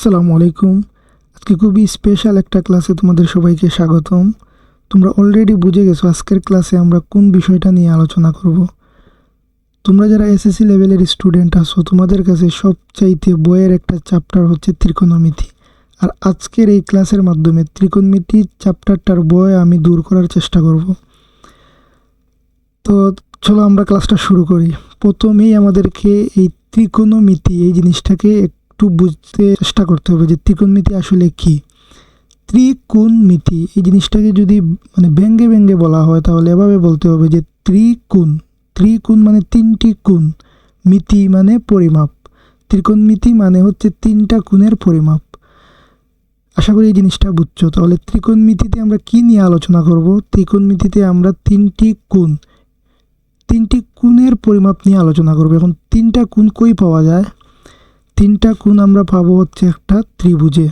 আসসালামু আলাইকুম। আজকে খুবই স্পেশাল একটা ক্লাসে তোমাদের সবাইকে স্বাগতম। তোমরা অলরেডি বুঝে গেছো আজকের ক্লাসে আমরা কোন বিষয়টা নিয়ে আলোচনা করব। তোমরা যারা এসএসসি লেভেলের স্টুডেন্ট আছো, তোমাদের কাছে সবচাইতে বইয়ের একটা চ্যাপ্টার হচ্ছে ত্রিকোণমিতি। আর আজকের এই ক্লাসের মাধ্যমে ত্রিকোণমিতি চ্যাপ্টারটার বই আমি দূর করার চেষ্টা করব। তো চলো আমরা ক্লাসটা শুরু করি। প্রথমেই আমাদেরকে এই ত্রিকোণমিতি এই জিনিসটাকে একটু বুঝতে চেষ্টা করতে হবে যে ত্রিকোণমিতি আসলে কি। ত্রিকোণমিতি এই জিনিসটাকে যদি ব্যঙ্গে ব্যঙ্গে বলা হয় তাহলে এভাবে বলতে হবে যে ত্রিকোণ মানে তিনটি কোণ, মিতি মানে পরিমাপ। ত্রিকোণমিতি মানে হচ্ছে তিনটা কোণের পরিমাপ। আশা করি এই জিনিসটা বুঝছো। তাহলে ত্রিকোণমিতিতে আমরা কি নিয়ে আলোচনা করব? ত্রিকোণমিতিতে আমরা তিনটি কোণের পরিমাপ নিয়ে আলোচনা করব। এখন তিনটা কোণ কই পাওয়া যায়? তিনটা কোণ আমরা পাবো হচ্ছে একটা ত্রিভুজে।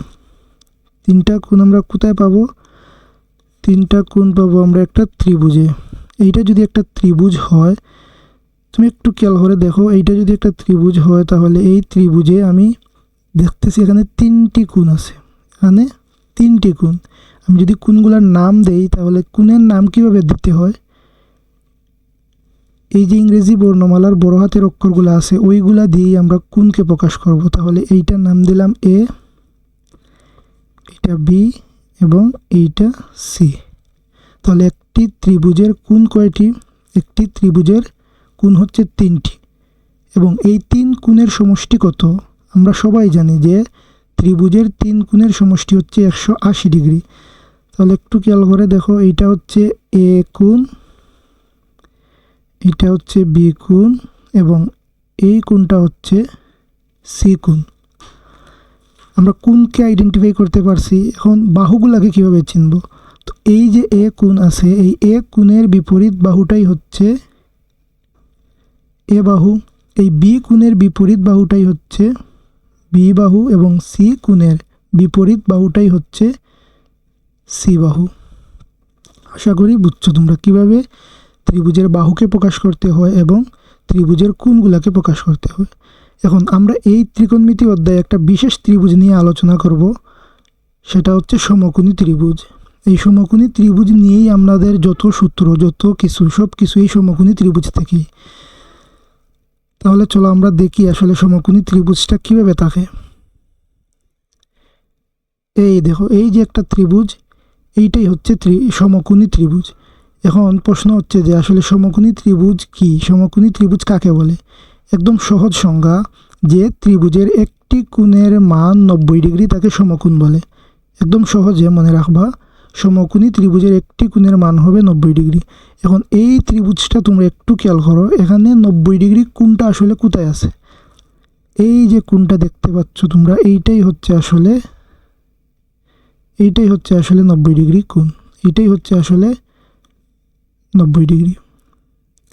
তিনটা কোণ আমরা কোথায় পাবো? তিনটা কোণ পাবো আমরা একটা ত্রিভুজে। এইটা যদি একটা ত্রিভুজ হয়, তুমি একটু খেয়াল করে দেখো, এইটা যদি একটা ত্রিভুজ হয় তাহলে এই ত্রিভুজে আমি দেখতেছি এখানে তিনটি কোণ আছে। এখানে তিনটি কোণ। আমি যদি কোণগুলোর নাম দেই তাহলে কোণের নাম কিভাবে দিতে হয়? এই যে ইংরেজি বর্ণমালার বড় হাতের অক্ষরগুলো আছে ওইগুলা দিয়েই আমরা কোণকে প্রকাশ করব। তাহলে এইটার নাম দিলাম এ, এটা বি এবং এইটা সি। তাহলে একটি ত্রিভুজের কোণ কয়টি? একটি ত্রিভুজের কোণ হচ্ছে তিনটি। এবং এই তিন কোণের সমষ্টি কত? আমরা সবাই জানি যে ত্রিভুজের তিন কোণের সমষ্টি হচ্ছে 180 ডিগ্রি। তাহলে একটু খেয়াল করে দেখো, এইটা হচ্ছে এ কোণ, এটা হচ্ছে বি কোণ এবং এই কোণটা হচ্ছে সি কোণ। আমরা কোণকে আইডেন্টিফাই করতে পারছি। এখন বাহুগুলাকে কিভাবে চিনব? তো এই যে এ কোণ আছে, এই এ কোণের বিপরীত বাহুটাই হচ্ছে এ বাহু। এই বি কোণের বিপরীত বাহুটাই হচ্ছে বি বাহু এবং সি কোণের বিপরীত বাহুটাই হচ্ছে সি বাহু। আশা করি বুঝছো তোমরা কিভাবে ত্রিভুজের বাহুকে প্রকাশ করতে হয় এবং ত্রিভুজের কোণগুলাকে প্রকাশ করতে হয়। এখন আমরা এই ত্রিকোণমিতি অধ্যায়ে একটা বিশেষ ত্রিভুজ নিয়ে আলোচনা করব, সেটা হচ্ছে সমকোণী ত্রিভুজ। এই সমকোণী ত্রিভুজ নিয়েই আমাদের যত সূত্র, যত কিছু, সব কিছু এই সমকোণী ত্রিভুজ থেকেই। তাহলে চলো আমরা দেখি আসলে সমকোণী ত্রিভুজটা কিভাবে থাকে। এই দেখো, এই যে একটা ত্রিভুজ, এইটাই হচ্ছে সমকোণী ত্রিভুজ। এখন প্রশ্ন হচ্ছে যে আসলে সমকোণী ত্রিভুজ কি? সমকোণী ত্রিভুজ কাকে বলে? একদম সহজ সংজ্ঞা, যে ত্রিভুজের একটি কোণের মান 90 ডিগ্রি তাকে সমকোণ বলে। একদম সহজে মনে রাখবা, সমকোণী ত্রিভুজের একটি কোণের মান হবে 90 ডিগ্রি। এখন এই ত্রিভুজটা তোমরা একটু খেয়াল করো, এখানে 90 ডিগ্রি কোণটা আসলে কোথায় আছে? এই যে কোণটা দেখতে পাচ্ছ তোমরা, এইটাই হচ্ছে আসলে 90 ডিগ্রি কোণ। এইটাই হচ্ছে আসলে 90 ডিগ্রি।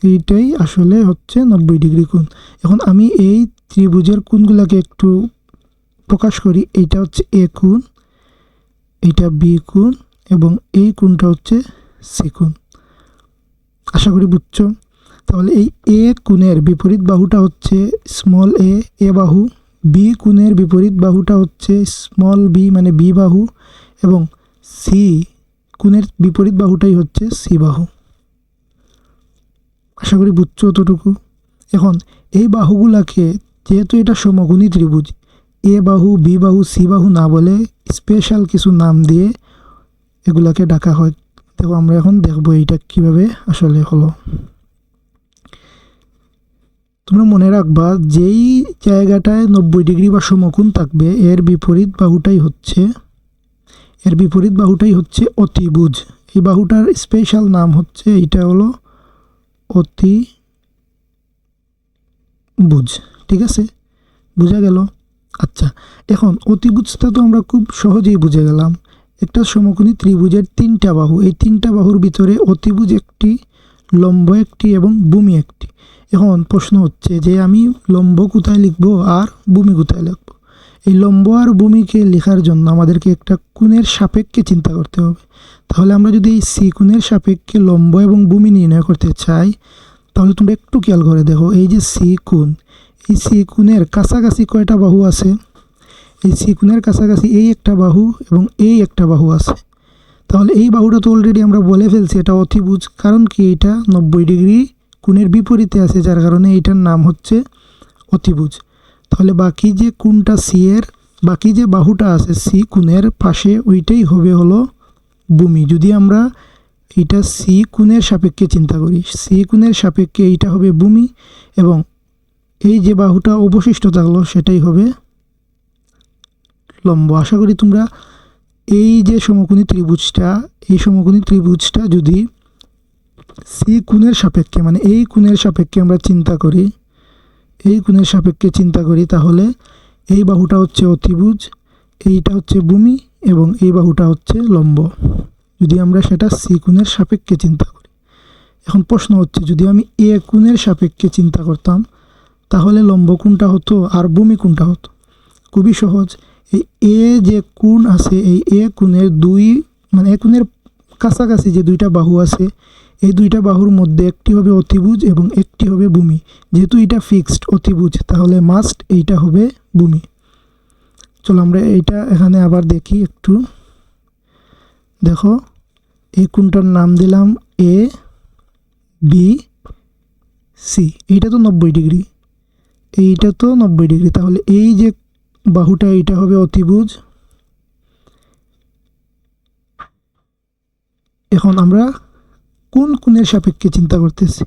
এইটাই আসলে হচ্ছে 90 ডিগ্রি কোণ। এখন আমি এই ত্রিভুজের কোণগুলোকে একটু প্রকাশ করি। এইটা হচ্ছে এ কোণ, এইটা বি কোণ এবং এই কোণটা হচ্ছে সি কোণ। আশা করি বুঝছো। তাহলে এই এ কোণের বিপরীত বাহুটা হচ্ছে স্মল এ বাহু। বি কোণের বিপরীত বাহুটা হচ্ছে স্মল বি মানে বি বাহু এবং সি কোণের বিপরীত বাহুটাই হচ্ছে সি বাহু। আশা করি বুঝছো অতটুকু। এখন এই বাহুগুলাকে, যেহেতু এটা সমকোণী ত্রিভুজ, এ বাহু, বি বাহু, সি বাহু না বলে স্পেশাল কিছু নাম দিয়ে এগুলাকে ডাকা হয়। দেখো আমরা এখন দেখবো এইটা কিভাবে আসলে হলো। তোমরা মনে রাখবা, যেই জায়গাটায় 90 ডিগ্রি বা সমকোণ থাকবে এর বিপরীত বাহুটাই হচ্ছে অতিভুজ। এই বাহুটার স্পেশাল নাম হচ্ছে, এইটা হলো অতিভুজ। ঠিক আছে, বোঝা গেল? আচ্ছা, এখন অতিভুজটা তো আমরা খুব সহজেই বুঝে গেলাম। একটা সমকোণী ত্রিভুজের তিনটা বাহু, এই তিনটা বাহুর ভিতরে অতিভুজ একটি, লম্ব একটি এবং ভূমি একটি। এখন প্রশ্ন হচ্ছে যে আমি লম্ব কোথায় লিখব আর ভূমি কোথায় লিখব? এই লম্ব আর ভূমিকে লেখার জন্য আমাদেরকে একটা কোণের সাপেক্ষে চিন্তা করতে হবে। তাহলে আমরা যদি এই সি কোণের সাপেক্ষে লম্ব এবং ভূমি নির্ণয় করতে চাই, তাহলে তোমরা একটু খেয়াল করে দেখো, এই যে সি কোণ, এই সি কোণের কাছাকাছি কয়টা বাহু আছে? এই সি কোণের কাছাকাছি এই একটা বাহু এবং এই একটা বাহু আছে, তাহলে এই বাহুটা তো অলরেডি আমরা বলে ফেলছি এটা অতিভুজ, কারণ কি এটা 90 ডিগ্রি কোণের বিপরীতে আছে, যার কারণে এইটার নাম হচ্ছে অতিভুজ। তাহলে বাকি যে কোণটা সি এর, বাকি যে বাহুটা আছে সি কোণের পাশে, ওইটাই হবে হলো ভূমি। যদি আমরা এটা সি কোণের সাপেক্ষে চিন্তা করি, সি কোণের সাপেক্ষে এইটা হবে ভূমি, এবং এই যে বাহুটা অবশিষ্ট থাকলো সেটাই হবে লম্ব। আশা করি তোমরা এই যে সমকোণী ত্রিভুজটা, এই সমকোণী ত্রিভুজটা যদি সি কোণের সাপেক্ষে মানে এই কোণের সাপেক্ষে আমরা চিন্তা করি, এই কোণের সাপেক্ষে চিন্তা করি, তাহলে এই বাহুটা হচ্ছে অতিভুজ, এইটা হচ্ছে ভূমি এবং এই বাহুটা হচ্ছে লম্ব, যদি আমরা সেটা সি কোণের সাপেক্ষে চিন্তা করি। এখন প্রশ্ন হচ্ছে যদি আমি এ কোণের সাপেক্ষে চিন্তা করতাম তাহলে লম্ব কোণটা হতো আর ভূমি কোণটা হতো। খুবই সহজ, এই এ যে কোণ আছে, এই এ কোণের মানে এ কোণের কাছাকাছি যে দুইটা বাহু আছে, এই দুইটা বাহুর মধ্যে একটি হবে অতিভুজ এবং একটি হবে ভূমি। যেহেতু এটা ফিক্সড অতিভুজ, তাহলে মাস্ট এইটা হবে ভূমি। চলো আমরা এইটা এখানে আবার দেখি একটু। দেখো এই কোণটার নাম দিলাম এ বি সি, এইটা তো 90 ডিগ্রি, এইটা তো 90 ডিগ্রি, তাহলে এই যে বাহুটা এইটা হবে অতিভুজ। এখন আমরা কোন কোণের সাপেক্ষে চিন্তা করতেছি,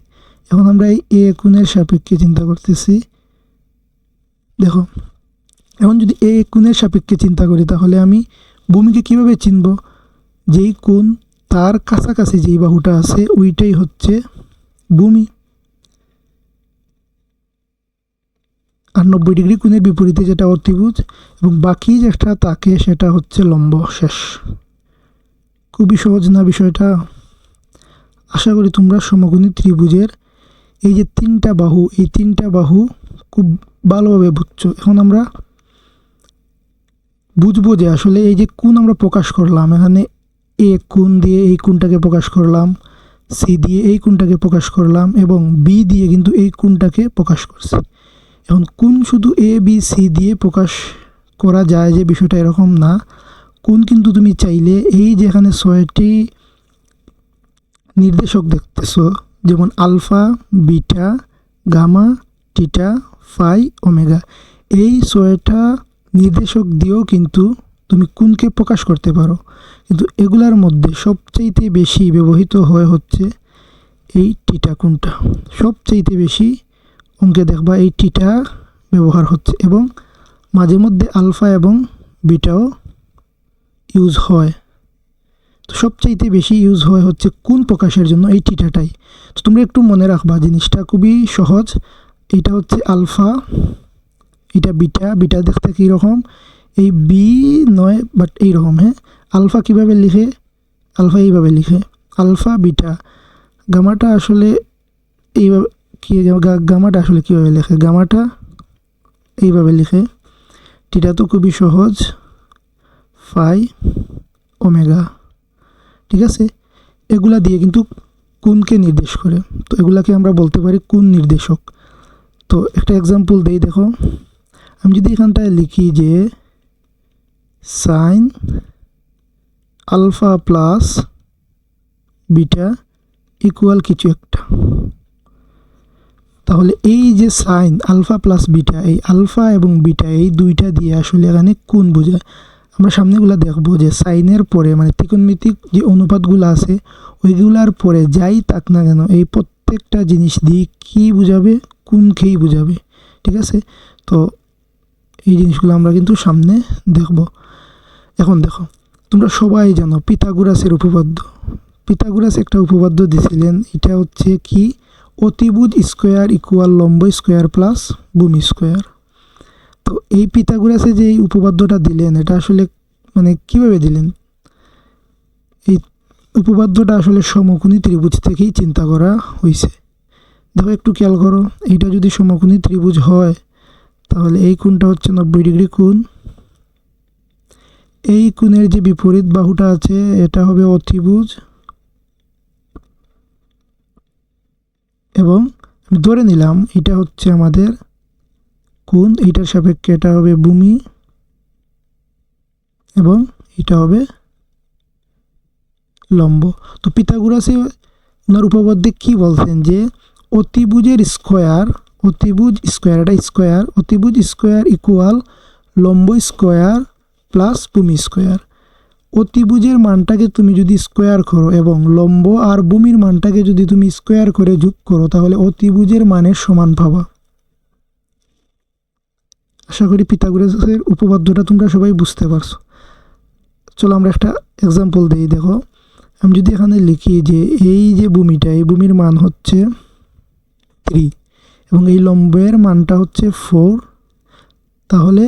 এখন আমরা এই এ কোণের সাপেক্ষে চিন্তা করতেছি। দেখো এখন যদি এ কোণের সাপেক্ষে চিন্তা করি তাহলে আমি ভূমিকে কিভাবে চিনব, যেই কোণ তার কাছাকাছি যেই বাহুটা আছে ওইটাই হচ্ছে ভূমি, আর 90 ডিগ্রি কোণের বিপরীতে যেটা অতিভুজ, এবং বাকি যেটা থাকে সেটা হচ্ছে লম্ব। শেষ। খুবই সহজ না বিষয়টা? আশা করি তোমরা সমকোণী ত্রিভুজের এই যে তিনটা বাহু, এই তিনটা বাহু খুব ভালোভাবে বুঝছো। এখন আমরা বুঝবো যে আসলে এই যে কোণ আমরা প্রকাশ করলাম, এখানে এ কোণ দিয়ে এই কোণটাকে প্রকাশ করলাম, সি দিয়ে এই কোণটাকে প্রকাশ করলাম, এবং বি দিয়ে কিন্তু এই কোণটাকে প্রকাশ করছি। এখন কোণ শুধু এ বি সি দিয়ে প্রকাশ করা যায় যে বিষয়টা এরকম না, কোণ কিন্তু তুমি চাইলে এই যেখানে 6টি নির্দেশক দেখতেছো, যেমন alpha, beta, gamma, theta, phi, omega, এই 6টা নির্দেশক দিয়েও কিন্তু তুমি কোণকে প্রকাশ করতে পারো। কিন্তু এগুলার মধ্যে সবচাইতে বেশি ব্যবহৃত হচ্ছে এই টিটা কোণটা, সবচাইতে বেশি অঙ্কে দেখবা এই টিটা ব্যবহার হচ্ছে, এবং মাঝে মধ্যে আলফা এবং বিটাও ইউজ হয়। তো সবচাইতে বেশি ইউজ হয় হচ্ছে কোণ প্রকাশের জন্য এই টিটাটাই। তো তোমরা একটু মনে রাখবা, জিনিসটা খুবই সহজ। এইটা হচ্ছে আলফা, এটা বিটা, বিটা দেখতে কীরকম, এই বি নয় বাট এইরকম। হ্যাঁ, আলফা কীভাবে লিখে, আলফা এইভাবে লিখে, আলফা বিটা। গামাটা আসলে এইভাবে, কি গামাটা আসলে কীভাবে লেখে, গামাটা এইভাবে লিখে। টিটা তো খুবই সহজ, ফাই, ওমেগা। ঠিক আছে, এগুলা দিয়ে কিন্তু কোণকে নির্দেশ করে, তো এগুলাকে আমরা বলতে পারি কোণ নির্দেশক। তো একটা এক্সাম্পল দেই, দেখো আমি যদি এখানটায় লিখি যে sine alpha plus beta equal কিছু একটা, তাহলে এই যে সাইন আলফা প্লাস বিটা, এই আলফা এবং বিটা এই দুইটা দিয়ে আসলে এখানে কোণ বোঝায়। আমরা সামনেগুলো দেখবো যে সাইনের পরে মানে ত্রিকোণমিতিক যে অনুপাতগুলো আছে ওইগুলার পরে যাই থাক না কেন এই প্রত্যেকটা জিনিস দিয়ে কী বোঝাবে, কোণকেই বোঝাবে। ঠিক আছে, তো এই জিনিসগুলো আমরা কিন্তু সামনে দেখব। এখন দেখো, তোমরা সবাই জানো পিথাগোরাসের উপপাদ্য। পিথাগোরাস একটা উপপাদ্য দিয়েছিলেন, এটা হচ্ছে কি, অতিভুজ স্কোয়ার ইকুয়াল লম্ব স্কোয়ার প্লাস ভূমি স্কোয়ার। তো এই পিথাগোরাসে যে এই উপপাদ্যটা দিলেন, এটা আসলে মানে কিভাবে দিলেন, এই উপপাদ্যটা আসলে সমকোণী ত্রিভুজ থেকেই চিন্তা করা হয়েছে। দেখো একটু খেয়াল করো, এইটা যদি সমকোণী ত্রিভুজ হয় তাহলে এই কোণটা হচ্ছে 90 ডিগ্রি কোণ, এই কোণের যে বিপরীত বাহুটা আছে এটা হবে অতিভুজ, এবং আমি ধরে নিলাম এটা হচ্ছে আমাদের কোণ, এইটার সাপেক্ষে এটা হবে ভূমি, এবং এটা হবে লম্ব। তো পিথাগোরাসে ওনার উপপাদ্যে কি বলছেন যে অতিভুজের স্কোয়ার, অতিভুজ স্কোয়ার, এটা স্কোয়ার, অতিভুজ স্কোয়ার ইকুয়াল লম্ব স্কোয়ার প্লাস ভূমি স্কোয়ার। অতিভুজের মানটাকে তুমি যদি স্কোয়ার করো এবং লম্ব আর ভূমির মানটাকে যদি তুমি স্কোয়ার করে যোগ করো তাহলে অতিভুজের মানের সমান পাবা। আশা করি পিথাগোরাসের উপপাদ্যটা তোমরা সবাই বুঝতে পারছো। চলো আমরা একটা এক্সাম্পল দিই। দেখো, আমি যদি এখানে লিখি যে এই যে ভূমিটা, এই ভূমির মান হচ্ছে 3 এবং এই লম্বের মানটা হচ্ছে 4, তাহলে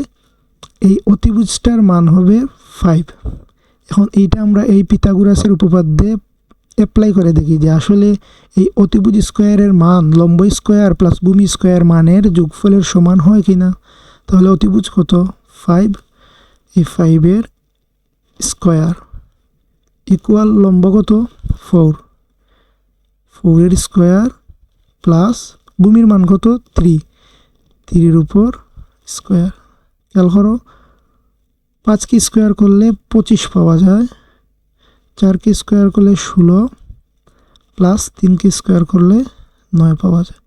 এই অতিভুজটার মান হবে 5। এখন এইটা আমরা এই পিথাগোরাসের উপপাদ্যে অ্যাপ্লাই করে দেখি যে আসলে এই অতিভুজ স্কোয়ারের মান লম্ব স্কোয়ার প্লাস ভূমি স্কোয়ার মানের যোগফলের সমান হয় কিনা। তাহলে অতিভুজ কত? 5, এই 5-এর স্কোয়ার ইকুয়াল লম্ব কত? 4, 4-এর স্কোয়ার প্লাস ভূমির মান কত? 3, 3-এর উপর স্কোয়ার। খেয়াল করো, 5কে স্কোয়ার করলে 25 পাওয়া যায়, 4কে স্কোয়ার করলে 16 প্লাস 3কে স্কোয়ার করলে 9 পাওয়া যায়।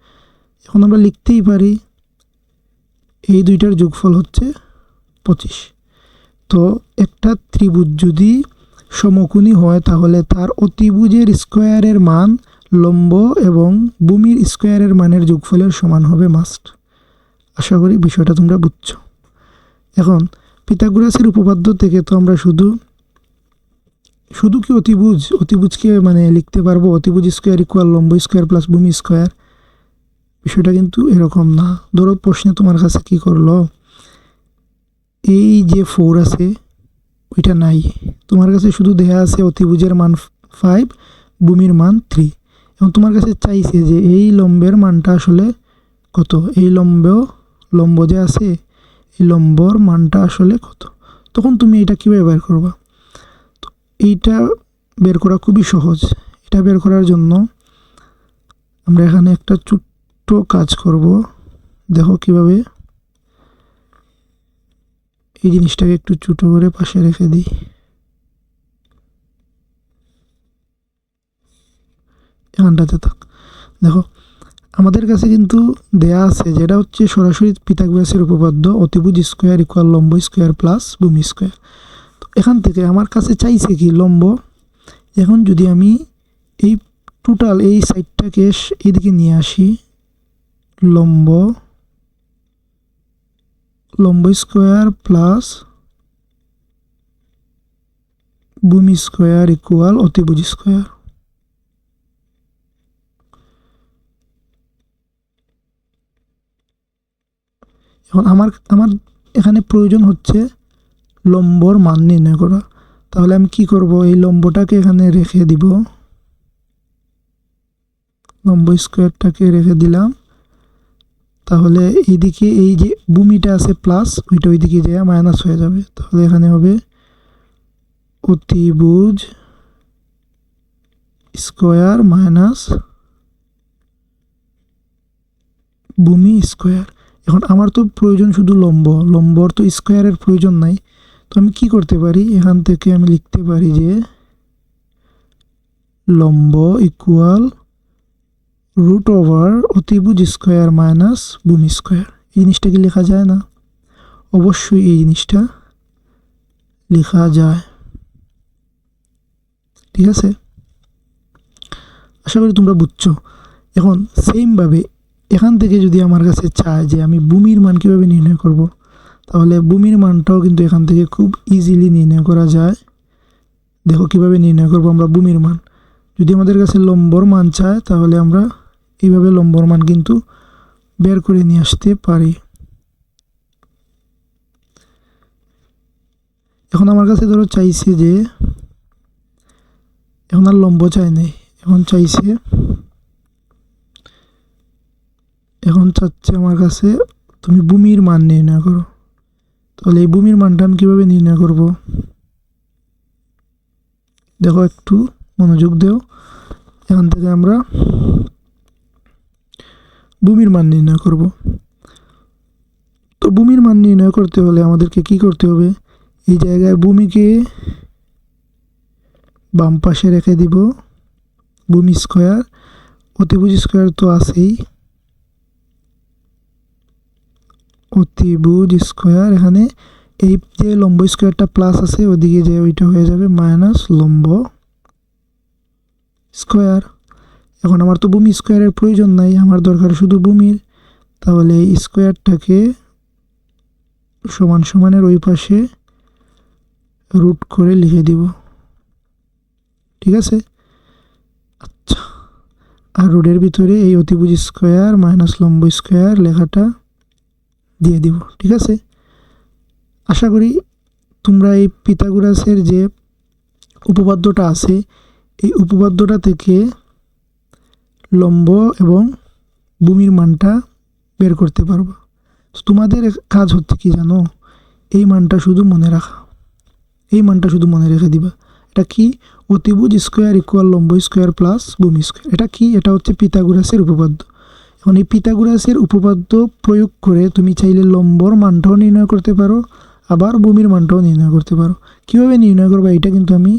এখন আমরা লিখতেই পারি এই দুইটার যোগফল হচ্ছে 25। তো একটা ত্রিভুজ যদি সমকোণী হয় তাহলে তার অতিভুজের স্কোয়ারের মান লম্ব এবং ভূমির স্কোয়ারের মানের যোগফলের সমান হবে মাস্ট। আশা করি বিষয়টা তোমরা বুঝছো। এখন পিথাগোরাসের উপপাদ্য থেকে তো আমরা শুধু কি অতিভুজকে মানে লিখতে পারবো অতিভুজ স্কোয়ার ইকুয়াল লম্ব স্কোয়ার প্লাস ভূমি স্কোয়ার। বিষয়টা কিন্তু এরকম না। ধরো প্রশ্নে তোমার কাছে কি করলো, এই যে 4 আছে ওইটা নাই, তোমার কাছে শুধু দেয়া আছে অতিভুজের মান 5, ভূমির মান 3। এবং তোমার কাছে চাইছে যে এই লম্বের মানটা আসলে কত, এই লম্ব যে আছে এই লম্বর মানটা আসলে কত। তখন তুমি এটা কীভাবে বের করবা? তো এইটা বের করা খুবই সহজ। এটা বের করার জন্য আমরা এখানে একটা ছোট্ট কাজ করব। দেখো কিভাবে। এই জিনিসটাকে একটু ছোটো করে পাশে রেখে দিই। এখানটাতে থাক। দেখো আমাদের কাছে কিন্তু দেয়া আছে যেটা হচ্ছে সরাসরি পিথাগোরাসের উপপাদ্য অতিভুজ স্কোয়ার ইকুয়াল লম্ব স্কোয়ার প্লাস ভূমি স্কোয়ার। তো এখান থেকে আমার কাছে চাইছে কি লম্ব। এখন যদি আমি এই টোটাল এই সাইডটাকে এদিকে নিয়ে আসি, লম্ব স্কোয়ার প্লাস ভূমি স্কোয়ার ইকুয়াল অতিভুজ স্কোয়ার। এখন আমার এখানে প্রয়োজন হচ্ছে লম্বর মান নির্ণয় করা। তাহলে আমি কি করব, এই লম্বটাকে এখানে রেখে দিব, লম্ব স্কোয়ারটাকে রেখে দিলাম। তাহলে এইদিকে এই যে ভূমিটা আছে প্লাস, ওইটা ওইদিকে যায় মাইনাস হয়ে যাবে। তাহলে এখানে হবে অতিভুজ স্কোয়ার মাইনাস ভূমি স্কোয়ার। এখন আমার তো প্রয়োজন শুধু লম্বর তো স্কোয়ারের প্রয়োজন নাই। তো আমি কি করতে পারি, এখান থেকে আমি লিখতে পারি যে লম্ব ইকুয়াল রুট ওভার অতিভুজ স্কোয়ার মাইনাস ভূমি স্কোয়ার। এই জিনিসটা কি লেখা যায় না? অবশ্যই এই জিনিসটা লেখা যায়। ঠিক আছে, আশা করি তোমরা বুঝছো। এখন সেমভাবে এখান থেকে যদি আমার কাছে চায় যে আমি ভূমির মান কীভাবে নির্ণয় করব, তাহলে ভূমির মানটাও কিন্তু এখান থেকে খুব ইজিলি নির্ণয় করা যায়। দেখো কিভাবে নির্ণয় করব আমরা ভূমির মান। যদি আমাদের কাছে লম্বর মান চায় তাহলে আমরা এইভাবে লম্বর মান কিন্তু বের করে নিয়ে আসতে পারি। এখন আমার কাছে ধরো চাইছে যে, এখন আর লম্ব চাই নেই, এখন চাচ্ছে আমার কাছে তুমি ভূমির মান নির্ণয় করো। তাহলে এই ভূমির মানটা আমি কীভাবে নির্ণয় করব? দেখো একটু মনোযোগ দেও। এখান থেকে আমরা ভূমির মান নির্ণয় করব। তো ভূমির মান নির্ণয় করতে হলে আমাদেরকে কি করতে হবে, এই জায়গায় ভূমিকে বাম পাশে রেখে দিব, ভূমি স্কয়ার, অতিভুজ স্কয়ার তো আছেই, অতিভুজ স্কয়ার, এখানে এই যে লম্ব স্কয়ারটা প্লাস আছে ওদিকে যে ওইটা হয়ে যাবে মাইনাস লম্ব স্কয়ার। এখন আমার তো ভূমি স্কয়ারের প্রয়োজন নাই, আমার দরকার শুধু ভূমির, তাহলে এই স্কয়ারটাকে সমান সমানের ওই পাশে রুট করে লিখে দিব, ঠিক আছে। আচ্ছা, আর রুটের ভিতরে এই অতিভুজ স্কয়ার মাইনাস লম্ব স্কয়ার লেখাটা দিয়ে দিব, ঠিক আছে। আশা করি তোমরা এই পিথাগোরাসের যে উপপাদ্যটা আছে এই উপপাদ্যটা থেকে লম্ব এবং ভূমির মানটা বের করতে পারবো। তোমাদের কাজ হচ্ছে কি জানো, এই মানটা শুধু মনে রাখা, এই মানটা শুধু মনে রেখে দিবা। এটা কি, অতিভুজ স্কয়ার ইকুয়াল লম্ব স্কয়ার প্লাস ভূমি স্কয়ার। এটা কি, এটা হচ্ছে পিথাগোরাসের উপপাদ্য। এখন এই পিথাগোরাসের উপপাদ্য প্রয়োগ করে তুমি চাইলে লম্বর মানটাও নির্ণয় করতে পারো, আবার ভূমির মানটাও নির্ণয় করতে পারো। কীভাবে নির্ণয় করবা এটা কিন্তু আমি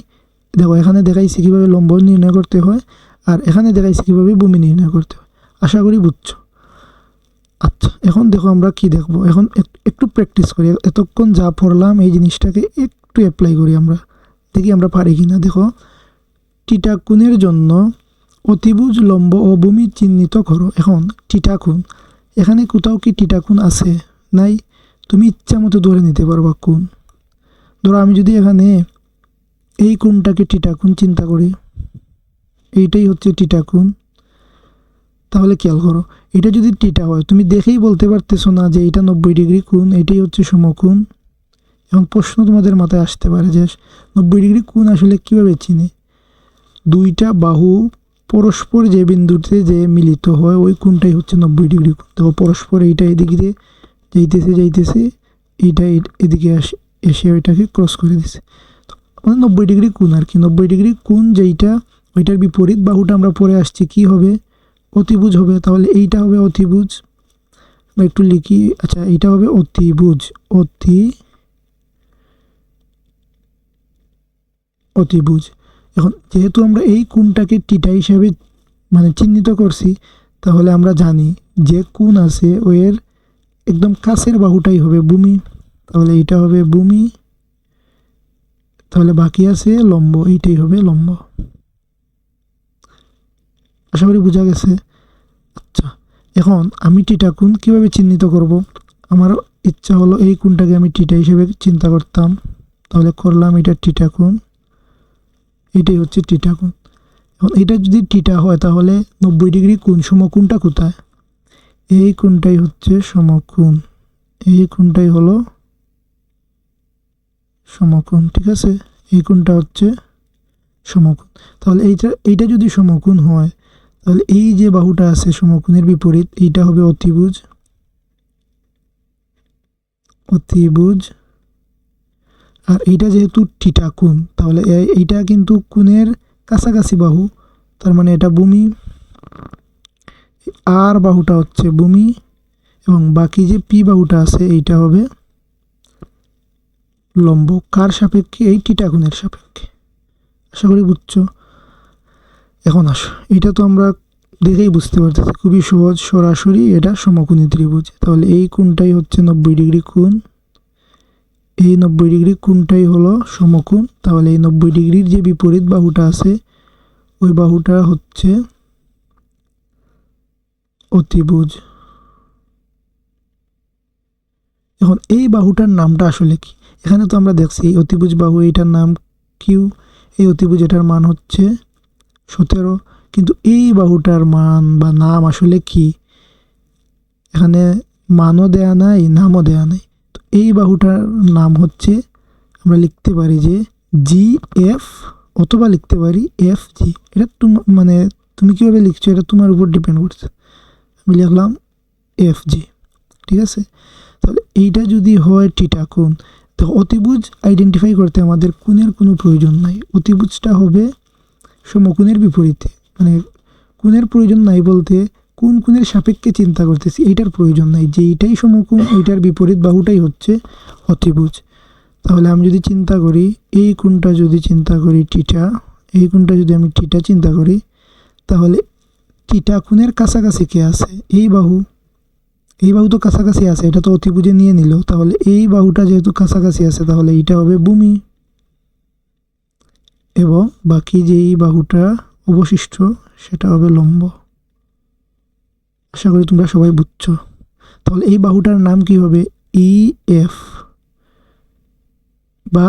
দেখো এখানে দেখাইছি কীভাবে লম্ব নির্ণয় করতে হয়, আর এখানে দেখাইছি কীভাবে ভূমি নির্ণয় করতে হয়। আশা করি বুঝছো। আচ্ছা, এখন দেখো আমরা কি দেখব, এখন একটু প্র্যাকটিস করি। এতক্ষণ যা পড়লাম এই জিনিসটাকে একটু অ্যাপ্লাই করি, আমরা দেখি আমরা পারি কি না। দেখো, থিটা কোণের জন্য অতিভুজ লম্ব ও ভূমি চিহ্নিত করো। এখন থিটা কোণ, এখানে কোথাও কি থিটা কোণ আছে? নাই। তুমি ইচ্ছা মতো ধরে নিতে পারবা কোণ। ধরো আমি যদি এখানে এই কোণটাকে থিটা কোণ চিন্তা করি, এইটাই হচ্ছে থিটা কোণ, তাহলে খেয়াল করো এটা যদি থিটা হয় তুমি দেখেই বলতে পারতেছো না যে এটা 90 ডিগ্রি কোণ, এটাই হচ্ছে সমকোণ। এখন প্রশ্ন তোমাদের মাথায় আসতে পারে যে 90 ডিগ্রি কোণ আসলে কীভাবে চিনে? দুইটা বাহু পরস্পর যে বিন্দুতে যে মিলিত হয় ওই কোণটাই হচ্ছে 90 ডিগ্রি কোণ। দেখো পরস্পর এইটা এদিকে যাইতেছে এইটা এদিকে এসে ওইটাকে ক্রস করে দিছে, মানে 90 ডিগ্রি কোণ আর কি। 90 ডিগ্রি কোণ যেইটা ওইটার বিপরীত বাহুটা আমরা পরে আসছি কি হবে? অতিভুজ হবে। তাহলে এইটা হবে অতিভুজ, বা একটু লিখি, আচ্ছা এইটা হবে অতিভুজ, অতিভুজ। এখন যেহেতু আমরা এই কোণটাকে থিটা হিসাবে মানে চিহ্নিত করছি, তাহলে আমরা জানি যে কোণ আছে ওর একদম কাছের বাহুটাই হবে ভূমি, তাহলে এইটা হবে ভূমি, তাহলে বাকি আছে লম্ব, এইটাই হবে লম্ব। আশা করি বোঝা গেছে। আচ্ছা, এখন আমি থিটা কোণ কীভাবে চিহ্নিত করব? আমার ইচ্ছা হলো এই কোণটাকে আমি থিটা হিসেবে চিন্তা করতাম, তাহলে করলাম এটা থিটা কোণ, এটাই হচ্ছে থিটা কোণ। এখন এটা যদি থিটা হয় তাহলে 90 ডিগ্রি কোণ সমকোণটা কোথায়? এই কোণটাই হচ্ছে সমকোণ, এই কোণটাই হলো সমকোণ, ঠিক আছে। এই কোণটা হচ্ছে সমকোণ। তাহলে এইটা যদি সমকোণ হয় তাহলে এই যে বাহুটা আছে সমকোণের বিপরীত এইটা হবে অতিভুজ, আর এইটা যেহেতু থিটা কোণ তাহলে এইটা কিন্তু কোণের কাছাকাছি বাহু, তার মানে এটা ভূমি, আর বাহুটা হচ্ছে ভূমি, এবং বাকি যে পি বাহুটা আছে এইটা হবে লম্ব। কার সাপেক্ষে? এই থিটা কোণের সাপেক্ষে। আশা করি বুঝছো। এখন আসো, এটা তো আমরা দেখেই বুঝতে পারতেছি, খুবই সহজ, সরাসরি এটা সমকোণী ত্রিভুজ। তাহলে এই কোণটাই হচ্ছে 90 ডিগ্রি কোণ, এই 90 ডিগ্রি কোণটাই হলো সমকোণ। তাহলে এই 90 ডিগ্রির যে বিপরীত বাহুটা আছে ওই বাহুটা হচ্ছে অতিভুজ। এখন এই বাহুটার নামটা আসলে কি? এখানে তো আমরা দেখছি এই অতিভুজ বাহু, এইটার নাম কিউ, এই অতিভুজ এটার মান হচ্ছে 17, কিন্তু এই বাহুটার মান বা নাম আসলে কি? এখানে মানও দেয়া নাই, নামও দেয়া নাই। তো এই বাহুটার নাম হচ্ছে, আমরা লিখতে পারি যে জি এফ, অথবা লিখতে পারি এফ জি। এটা মানে তুমি কীভাবে লিখছো এটা তোমার উপর ডিপেন্ড করছে। আমি লিখলাম এফ জি, ঠিক আছে। তাহলে এইটা যদি হয় থিটা কোণ, তো অতিভুজ আইডেন্টিফাই করতে আমাদের কোণের কোনো প্রয়োজন নাই। অতিভুজটা হবে সমকোণের বিপরীতে, মানে কোণের প্রয়োজন নাই বলতে কোন কোণের সাপেক্ষে চিন্তা করতেছি এইটার প্রয়োজন নাই, যে এইটাই সমকোণ ওইটার বিপরীত বাহুটাই হচ্ছে অতিভুজ। তাহলে আমি যদি চিন্তা করি এই কোণটা যদি চিন্তা করি থিটা, এই কোণটা যদি আমি থিটা চিন্তা করি, তাহলে থিটা কোণের কাছাকাছি কে আছে? এই বাহু তো কাছাকাছি আছে, এটা তো অতিভুজে নিয়ে নিল। তাহলে এই বাহুটা যেহেতু কাছাকাছি আছে তাহলে এইটা হবে ভূমি, এবং বাকি যেই বাহুটা অবশিষ্ট সেটা হবে লম্ব। আশা করি তোমরা সবাই বুঝছো। তাহলে এই বাহুটার নাম কি হবে? ই এফ বা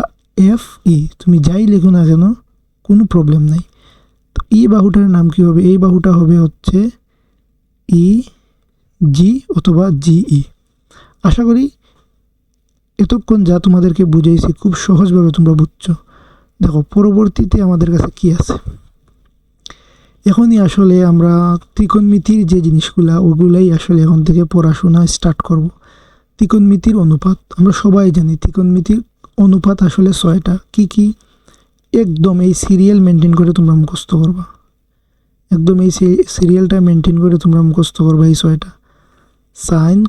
এফ ই, তুমি যাই লেখো না কেন কোনো প্রবলেম নাই। তো এই বাহুটার নাম কি হবে? এই বাহুটা হবে হচ্ছে ই জি অথবা জিই। আশা করি এতক্ষণ যা তোমাদেরকে বুঝাইছি খুব সহজভাবে তোমরা বুঝছো। দেখো পরবর্তীতে আমাদের কাছে কি আছে। এখনই আসলে আমরা ত্রিকোণমিতির যে জিনিসগুলা ওগুলাই আসলে এখন থেকে পড়াশোনা স্টার্ট করব। ত্রিকোণমিতির অনুপাত আমরা সবাই জানি, ত্রিকোণমিতির অনুপাত আসলে 6টা। কি কি? একদম এই সিরিয়াল মেনটেন করে তোমরা মুখস্থ করবা, একদম এই সিরিয়ালটা মেনটেন করে তোমরা মুখস্থ করবা এই 6টা। Sine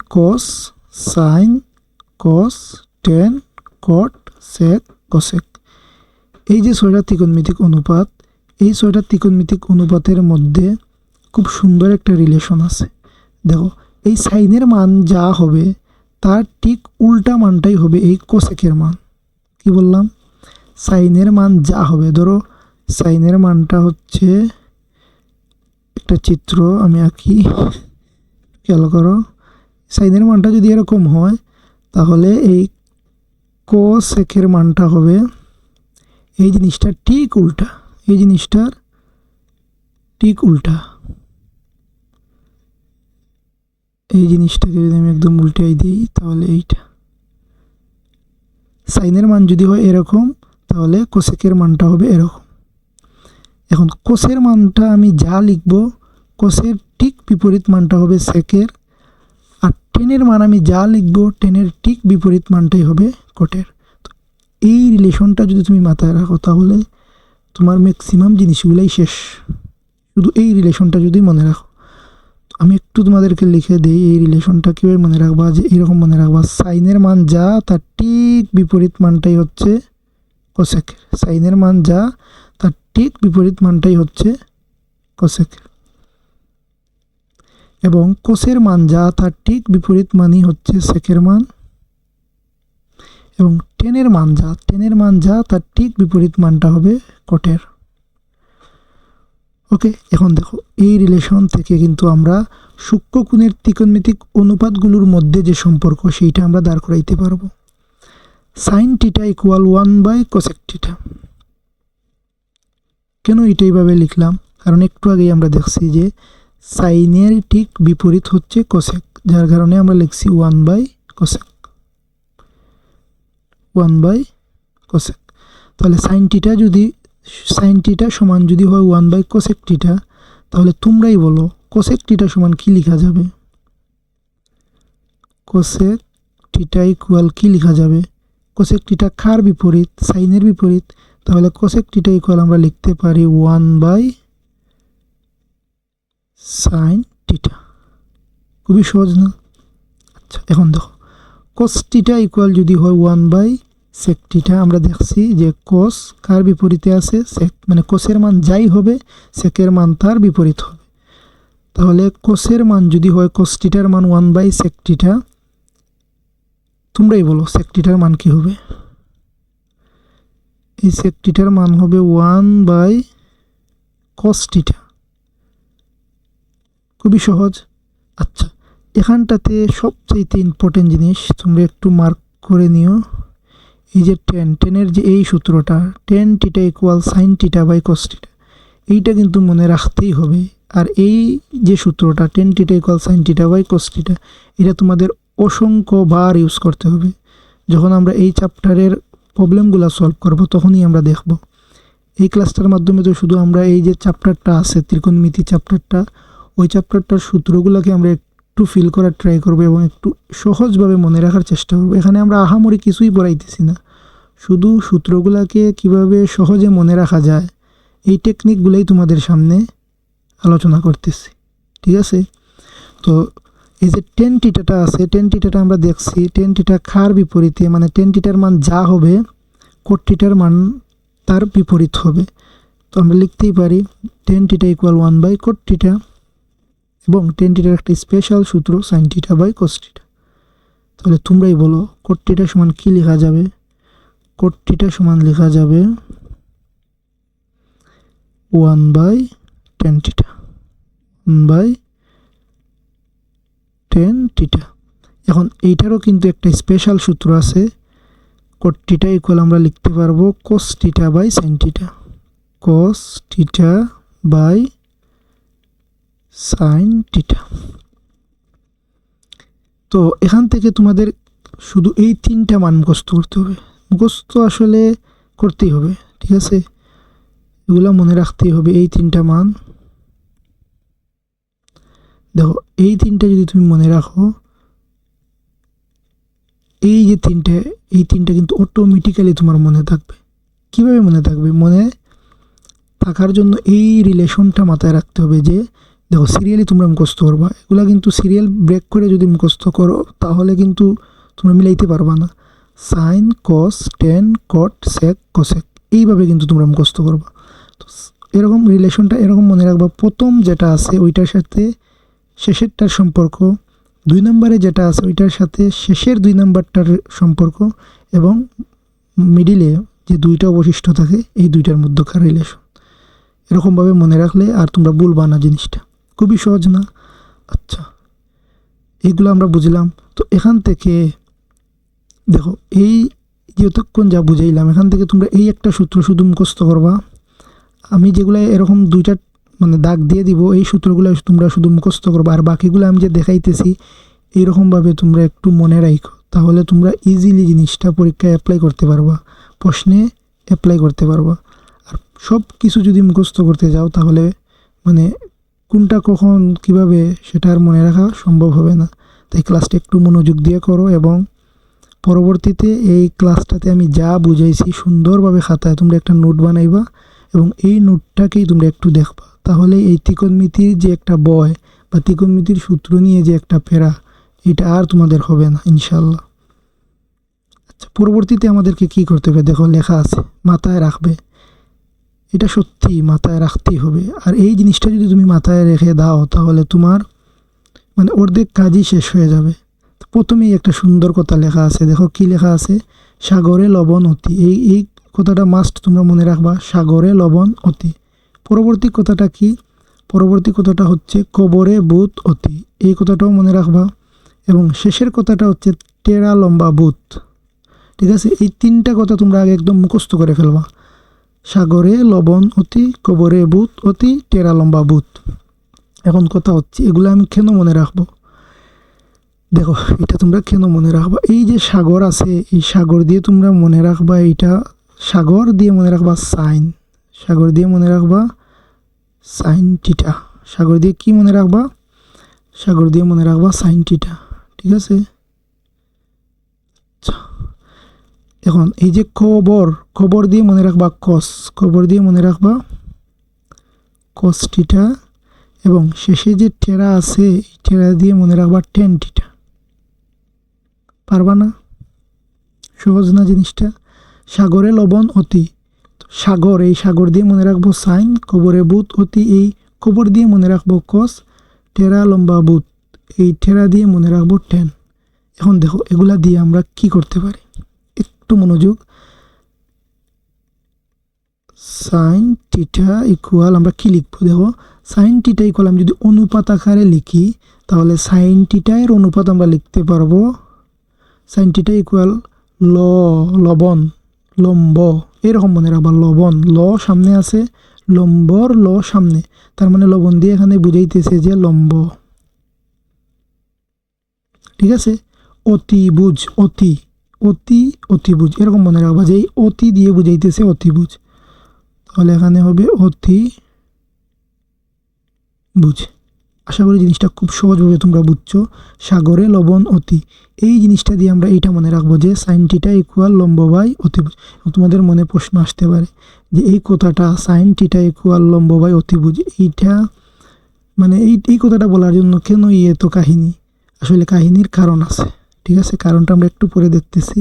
cos tan cot sec cosec, এই যে 6টা ত্রিকোণমিতিক অনুপাত, এই 6টা ত্রিকোণমিতিক অনুপাতের মধ্যে খুব সুন্দর একটা রিলেশন আছে। দেখো এই সাইনের মান যা হবে তার ঠিক উল্টা মানটাই হবে এই কোসেকের মান। কি বললাম? সাইনের মান যা হবে, ধরো সাইনের মানটা হচ্ছে, একটা চিত্র আমি আঁকি, খেয়াল করো। সাইনের মানটা যদি এরকম হয় তাহলে এই কোসেকের মানটা হবে এই জিনিসটার ঠিক উল্টা, এই জিনিসটার ঠিক উল্টা। এই জিনিসটাকে যদি আমি একদম উল্টাই দিই তাহলে এইটা, সাইনের মান যদি হয় এরকম তাহলে কোসেকের মানটা হবে এরকম। এখন কোসের মানটা আমি যা লিখব কোসের ঠিক বিপরীত মানটা হবে সেকের, আর টেনের মান আমি যা লিখব টেনের ঠিক বিপরীত মানটাই হবে কোটের। তো এই রিলেশনটা যদি তুমি মাথায় রাখো তাহলে তোমার ম্যাক্সিমাম জিনিসগুলোই শেষ, শুধু এই রিলেশনটা যদি মনে রাখো। আমি একটু তোমাদেরকে লিখে দিই এই রিলেশনটা কীভাবে মনে রাখবা। যে এইরকম মনে রাখবা, সাইনের মান যা তার ঠিক বিপরীত মানটাই হচ্ছে কোসেকের, সাইনের মান যা তার ঠিক বিপরীত মানটাই হচ্ছে কোসেকের, এবং কোসের মান যা তার ঠিক বিপরীত মানই হচ্ছে সেকের মান, এবং টেনের মান যা তার ঠিক বিপরীত মানটা হবে কোটের। ওকে, এখন দেখো এই রিলেশন থেকে কিন্তু আমরা সূক্ষ্মকোণের ত্রিকোণমিতিক অনুপাতগুলোর মধ্যে যে সম্পর্ক সেইটা আমরা দাঁড় করাইতে পারবো। Sine theta equal one by cosec theta. কেন এটা এইভাবে লিখলাম? কারণ একটু আগেই আমরা দেখছি যে সাইনের ঠিক বিপরীত হচ্ছে কোসেক, যার কারণে আমরা লিখছি 1/কোসেক। তাহলে সাইন থিটা সমান যদি হয় 1/কোসেক থিটা, তাহলে তোমরাই বলো কোসেক থিটা সমান কি লেখা যাবে? কোসেক থিটা ইকুয়াল কি লেখা যাবে? কোসেক থিটা কার বিপরীত? সাইনের বিপরীত। তাহলে কোসেক থিটা ইকুয়াল আমরা লিখতে পারি 1/সাইন থিটা। খুবই সহজ না? আচ্ছা, এখন দেখো কোস থিটা ইকুয়াল যদি হয় 1/সেক থিটা, আমরা দেখছি যে কোস কার বিপরীতে আছে? সেক, মানে কোসের মান যাই হবে সেকের মান তার বিপরীত হবে। তাহলে কোসের মান যদি হয় কোস থিটার মান 1/সেক থিটা, তোমরাই বলো সেক থিটার মান কি হবে? এই সেক থিটার মান হবে 1/কস থিটা। খুবই সহজ। আচ্ছা, এখানটাতে সবচেয়ে ইম্পর্টেন্ট জিনিস তোমরা একটু মার্ক করে নিও। এই যে টেনের যে এই সূত্রটা, tan theta equal sine theta by cos theta, এইটা কিন্তু মনে রাখতেই হবে। আর এই যে সূত্রটা tan theta equal sine theta by cos theta, এটা তোমাদের অসংখ্যবার ইউজ করতে হবে। যখন আমরা এই চ্যাপ্টারের প্রবলেমগুলো সলভ করব তখনই আমরা দেখব। এই ক্লাসটার মাধ্যমে তো শুধু আমরা এই যে চ্যাপ্টারটা আছে ত্রিকোণমিতি চ্যাপ্টারটা, ওই চ্যাপ্টারটার সূত্রগুলোকে আমরা একটু ফিল করার ট্রাই করব এবং একটু সহজভাবে মনে রাখার চেষ্টা করব। এখানে আমরা আহামরি কিছুই পড়াইতেছি না, শুধু সূত্রগুলোকে কিভাবে সহজে মনে রাখা যায় এই টেকনিকগুলোই তোমাদের সামনে আলোচনা করতেছি। ঠিক আছে? তো এই যে টেন টিটাটা আছে, টেন টিটাটা আমরা দেখছি টেন টিটা কার বিপরীতে, মানে টেন টিটার মান যা হবে কোট টিটার মান তার বিপরীত হবে। তো আমরা লিখতেই পারি টেন টিটা ইকুয়াল 1 কোট টিটা, এবং টেন টিটার একটা স্পেশাল সূত্র সাইন টিটা বাই কোস টিটা। তাহলে তোমরাই বলো কোট টিটা সমান কি লেখা যাবে? কোট টিটা সমান লেখা যাবে 1/10 টিটা, 1/10 টিটা। এখন এইটারও কিন্তু একটা স্পেশাল সূত্র আছে, কোট টিটা ইকুয়াল আমরা লিখতে পারবো cos theta by sine theta, cos theta by sine theta. তো এখান থেকে তোমাদের শুধু এই তিনটা মান মুখস্থ করতে হবে, মুখস্থ আসলে করতেই হবে, ঠিক আছে, এগুলো মনে রাখতেই হবে। এই তিনটা মান দেখো, এই তিনটা যদি তুমি মনে রাখো, এই যে তিনটে, এই তিনটা কিন্তু অটোমেটিক্যালি তোমার মনে থাকবে। কিভাবে মনে থাকবে? মনে থাকার জন্য এই রিলেশনটা মাথায় রাখতে হবে যে দেখো সিরিয়ালি তোমরা মুখস্থ করবা, এগুলা কিন্তু সিরিয়াল ব্রেক করে যদি মুখস্থ করো তাহলে কিন্তু তোমরা মিলাইতে পারবা না। সাইন, কস, টেন, কট, সেক, কোসেক, এইভাবে কিন্তু তোমরা মুখস্থ করবা। তো এরকম রিলেশনটা এরকম মনে রাখবা, প্রথম যেটা আছে ওইটার সাথে শেষেরটার সম্পর্ক, 2 নম্বরে যেটা আছে ওইটার সাথে শেষের 2 নম্বরটার সম্পর্ক, এবং মিডিলে যে দুইটা অবশিষ্ট থাকে এই দুইটার মধ্যকার রিলেশন। এরকমভাবে মনে রাখলে আর তোমরা ভুলবা না জিনিসটা, খুবই সহজ না? আচ্ছা, এইগুলো আমরা বুঝলাম। তো এখান থেকে দেখো এই যতক্ষণ যা বুঝাইলাম, এখান থেকে তোমরা এই একটা সূত্র শুধু মুখস্থ করবা। আমি যেগুলো এরকম দুইটা মানে দাগ দিয়ে দিব, এই সূত্রগুলো তোমরা শুধু মুখস্থ করবা, আর বাকিগুলো আমি যে দেখাইতেছি এইরকমভাবে তোমরা একটু মনে রাখো, তাহলে তোমরা ইজিলি জিনিসটা পরীক্ষায় অ্যাপ্লাই করতে পারবা, প্রশ্নে অ্যাপ্লাই করতে পারবা। আর সব কিছু যদি মুখস্থ করতে যাও তাহলে মানে কোনটা কখন কিভাবে সেটা আর মনে রাখা সম্ভব হবে না। তাই ক্লাসটা একটু মনোযোগ দিয়ে করো, এবং পরবর্তীতে এই ক্লাসটাতে আমি যা বুঝাইছি সুন্দরভাবে খাতায় তোমরা একটা নোট বানাইবা, এবং এই নোটটাকেই তোমরা একটু দেখবা, তাহলে এই ত্রিকোণমিতির যে একটা বয় বা ত্রিকোণমিতির সূত্র নিয়ে যে একটা ফেরা, এটা আর তোমাদের হবে না ইনশাল্লাহ। আচ্ছা, পরবর্তীতে আমাদেরকে কি করতে হবে? দেখো লেখা আছে, মাথায় রাখবে, এটা সত্যি মাথায় রাখতেই হবে। আর এই জিনিসটা যদি তুমি মাথায় রেখে দাও তাহলে তোমার মানে অর্ধেক কাজই শেষ হয়ে যাবে। তো প্রথমেই একটা সুন্দর কথা লেখা আছে, দেখো কি লেখা আছে, সাগরে লবণ অতি। এই কথাটা মাস্ট তোমরা মনে রাখবা, সাগরে লবণ অতি। পরবর্তী কথাটা কি? পরবর্তী কথাটা হচ্ছে কবরে ভূত অতি, এই কথাটাও মনে রাখবা। এবং শেষের কথাটা হচ্ছে টেরা লম্বা ভূত। ঠিক আছে, এই তিনটা কথা তোমরা আগে একদম মুখস্থ করে ফেলবা, সাগরে লবণ অতি, কবরে ভূত অতি, টেরা লম্বা ভূত। এখন কথা হচ্ছে এগুলো আমি কেন মনে রাখবো? দেখো এটা তোমরা কেন মনে রাখবা, এই যে সাগর আছে এই সাগর দিয়ে তোমরা মনে রাখবা, এইটা সাগর দিয়ে মনে রাখবা সাইন, সাগর দিয়ে মনে রাখবা সাইন টিটা, সাগর দিয়ে কি মনে রাখবা? সাগর দিয়ে মনে রাখবা সাইন টিটা। ঠিক আছে, এখন এই যে খবর, খবর দিয়ে মনে রাখবা কস, খবর দিয়ে মনে রাখবা কস টিটা, এবং শেষে যে টেরা আছে এই টেরা দিয়ে মনে রাখবা টেন টিটা। পারবা না? সহজ না জিনিসটা? সাগরে লবণ অতি, সাগর, এই সাগর দিয়ে মনে রাখবো সাইন, কবরে ভূত অতি, এই কবর দিয়ে মনে রাখবো কস, টেরা লম্বা ভূত, এই টেরা দিয়ে মনে রাখবো টেন। এখন দেখো এগুলা দিয়ে আমরা কি করতে পারি, একটু মনোযোগ। সাইন টিটা ইকুয়াল আমরা কি লিখবো? দেখো সাইন টিটা ইকুয়াল আমি যদি অনুপাত আকারে লিখি তাহলে সাইন টিটার অনুপাত আমরা লিখতে পারবো সাইন টিটা ইকুয়াল লবণ লম্ব, এরকম মনে রাখবা, লবণ ল সামনে আছে, লম্বর ল সামনে, তার মানে লবণ দিয়ে এখানে বুঝাইতেছে যে লম্ব। ঠিক আছে, অতিভুজ, অতি অতি অতিভুজ, এরকম মনে রাখবা যে এই অতি দিয়ে বুঝাইতেছে অতিভুজ, তাহলে এখানে হবে অতিভুজ। আশা করি জিনিসটা খুব সহজভাবে তোমরা বুঝছো। সাগরে লবণ অতি, এই জিনিসটা দিয়ে আমরা এইটা মনে রাখবো যে সাইন টিটা ইকুয়াল লম্ব বাই অতিভুজ। তোমাদের মনে প্রশ্ন আসতে পারে যে এই কথাটা সাইন টিটা ইকুয়াল লম্ব বাই অতিভুজ, এইটা মানে এই কথাটা বলার জন্য কেন এত কাহিনী? আসলে কাহিনীর কারণ আছে, ঠিক আছে? কারণটা আমরা একটু পরে দেখতেছি।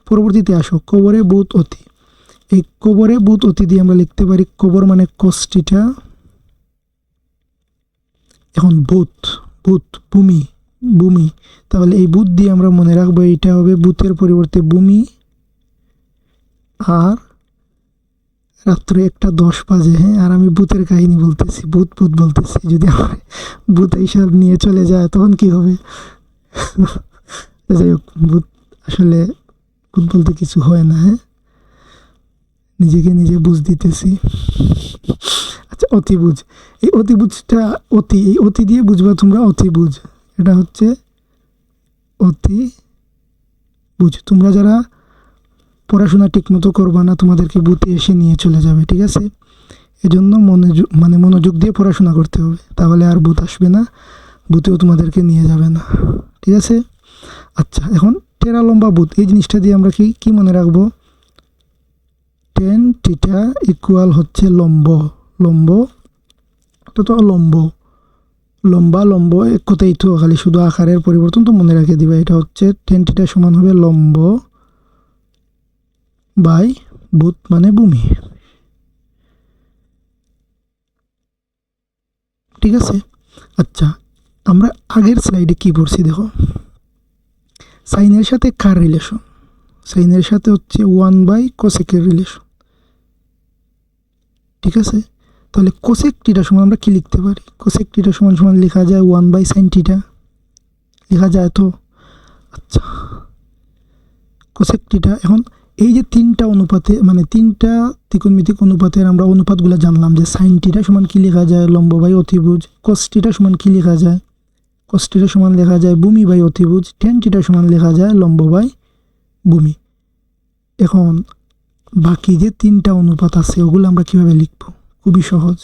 পরবর্তীতে আসো, কবরে ভূত অতি। এই কবরে ভূত অতি দিয়ে আমরা লিখতে পারি কবর মানে কষ্টিটা, এখন ভূত, ভূত ভূমি, ভূমি, তাহলে এই ভূত দিয়ে আমরা মনে রাখবো এটা হবে ভূতের পরিবর্তে ভূমি। আর রাত্রে 1:10 বাজে, হ্যাঁ, আর আমি ভূতের কাহিনী বলতেছি, ভূত ভূত বলতেছি। যদি আমার ভূত এইসব নিয়ে চলে যায় তখন কি হবে? যাই হোক, ভূত আসলে ভূত বলতে কিছু হয় না, হ্যাঁ, নিজেকে নিজে বুঝ দিতেছি। আচ্ছা, অতিবুঝ, এই অতিবুঝটা অতি, এই অতি দিয়ে বুঝবা তোমরা অতিবুঝ, এটা হচ্ছে অতি বুঝ। তোমরা যারা পড়াশোনা ঠিকমতো করবা না, তোমাদেরকে ভূতে এসে নিয়ে চলে যাবে, ঠিক আছে? এজন্য মনোযোগ দিয়ে পড়াশোনা করতে হবে, তাহলে আর ভূত আসবে না, ভূতেও তোমাদেরকে নিয়ে যাবে না, ঠিক আছে? আচ্ছা, এখন টেরা লম্বা ভূত, এই জিনিসটা দিয়ে আমরা কি মনে রাখবো? টেন থিটা ইকুয়াল হচ্ছে লম্ব, লম্ব তো লম্ব, লম্বা লম্ব এক কথাই তো, খালি শুধু আকারের পরিবর্তন তো মনে রেখে দিবা। এটা হচ্ছে টেন থিটা সমান হবে লম্ব বাই ভূত মানে ভূমি, ঠিক আছে? আচ্ছা, আমরা আগের স্লাইডে কি পড়ছি দেখো, সাইনের সাথে কার রিলেশন? সাইনের সাথে হচ্ছে 1/কোসেকের রিলেশন, ঠিক আছে? তাহলে কোসেক টিটা সমান আমরা কি লিখতে পারি? কোসেক টিটা সমান সমান লেখা যায় 1/সাইন টিটা, লেখা যায় তো? আচ্ছা, কোসেক টিটা, এখন এই যে তিনটা অনুপাতে মানে তিনটা ত্রিকোণমিতিক অনুপাতের আমরা অনুপাতগুলো জানলাম, যে সাইন টিটা সমান কি লেখা যায়? লম্ব বাই অতিভুজ। কোস টিটা সমান কি লেখা যায়? কোস টিটা সমান লেখা যায় ভূমি বাই অতিভুজ। টেন টিটা সমান লেখা যায় লম্ব বাই ভূমি। এখন বাকি যে তিনটা অনুপাত আছে ওগুলো আমরা কিভাবে লিখব? খুবই সহজ,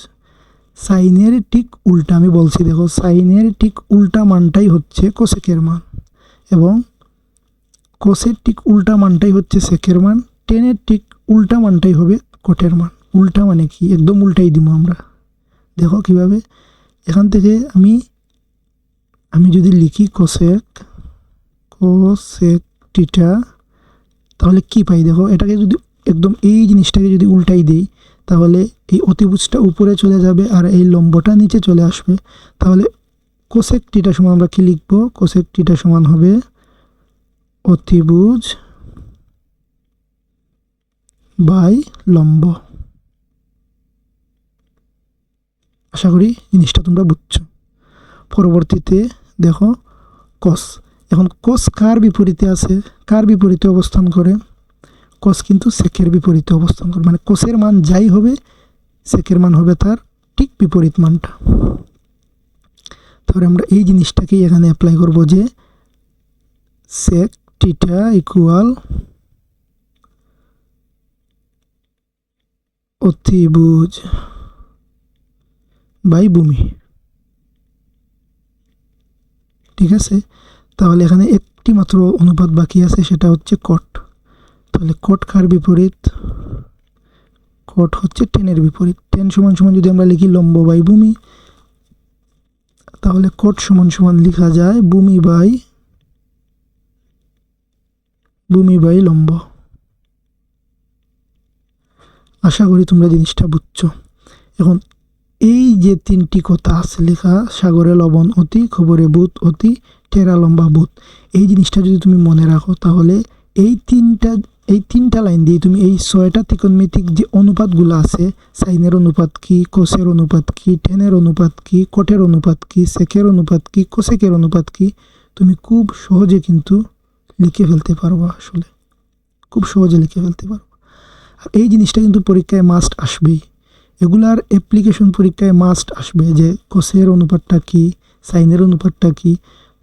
সাইনের ঠিক উল্টা। আমি বলছি দেখো, সাইনের ঠিক উল্টা মানটাই হচ্ছে কোসেকের মান, এবং কোসের ঠিক উল্টা মানটাই হচ্ছে সেকের মান। টেনের ঠিক উল্টা মানটাই হবে কোটের মান। উল্টা মানে কি? একদম উল্টাই দিব আমরা। দেখো কিভাবে, এখান থেকে আমি যদি লিখি কোসেক টিটা, তাহলে কি পাই দেখো, এটাকে যদি একদম এই জিনিসটাকে যদি উল্টাই দিই, তাহলে এই অতিভুজটা উপরে চলে যাবে আর এই লম্বটা নিচে চলে আসবে। তাহলে কোসেক টিটা সমান আমরা কি লিখবো? কোসেক টিটা সমান হবে অতিভুজ বাই লম্ব। আশা করি জিনিসটা তোমরা বুঝছো। পরবর্তীতে দেখো কস, এখন কস কার বিপরীতে আছে? কার বিপরীতে অবস্থান করে? কস কিন্তু সেকের বিপরীতে অবস্থান করে, মানে কোসের মান যাই হবে সেকের মান হবে তার ঠিক বিপরীত মানটা। তাহলে আমরা এই জিনিসটাকেই এখানে অ্যাপ্লাই করব, যে সেক টিটা ইকুয়াল অতিভুজ বাই ভূমি, ঠিক আছে? তাহলে এখানে একটি মাত্র অনুপাত বাকি আছে, সেটা হচ্ছে কট। তাহলে কট কার বিপরীত? কট হচ্ছে টেনের বিপরীত। টেন সমান সমান যদি আমরা লিখি লম্ব বাই ভূমি, তাহলে কট সমান সমান লেখা যায় ভূমি বাই লম্ব। আশা করি তোমরা জিনিসটা বুঝছো। এখন এই যে তিনটি কথা আছে লেখা, সাগরে লবণ অতি, খবরে ভূত অতি, টেরা লম্বা ভূত, এই জিনিসটা যদি তুমি মনে রাখো, তাহলে এই তিনটা লাইন দিয়ে তুমি এই 6টা ত্রিকোণমিতিক যে অনুপাতগুলো আছে, সাইনের অনুপাত কি, কোসের অনুপাত কি, টেনের অনুপাত কি, কোটের অনুপাত কি, সেকের অনুপাত কি, কোসেকের অনুপাত কি, তুমি খুব সহজে কিন্তু লিখে ফেলতে পারবা। আসলে খুব সহজে লিখে ফেলতে পারবা। আর এই জিনিসটা কিন্তু পরীক্ষায় মাস্ট আসবেই, এগুলার অ্যাপ্লিকেশন পরীক্ষায় মাস্ট আসবে, যে কোসের অনুপাতটা কি, সাইনের অনুপাতটা কি।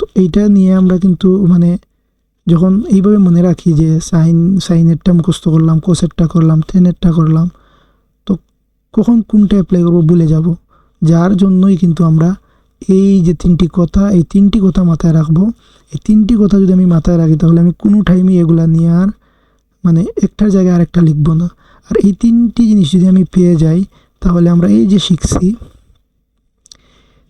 তো এইটা নিয়ে আমরা কিন্তু মানে যখন এইভাবে মনে রাখি যে সাইনেরটা মুখস্থ করলাম, কোসেরটা করলাম, টেনেরটা করলাম, তো কখন কোনটা অ্যাপ্লাই করবো ভুলে যাব। যার জন্যই কিন্তু আমরা এই যে এই তিনটি কথা মাথায় রাখবো। এই তিনটি কথা যদি আমি মাথায় রাখি, তাহলে আমি কোনো টাইমে এগুলা নিয়ে আর মানে একটার জায়গায় আরেকটা লিখবো না। আর এই তিনটি জিনিস যদি আমি পেয়ে যাই, তাহলে আমরা এই যে শিখছি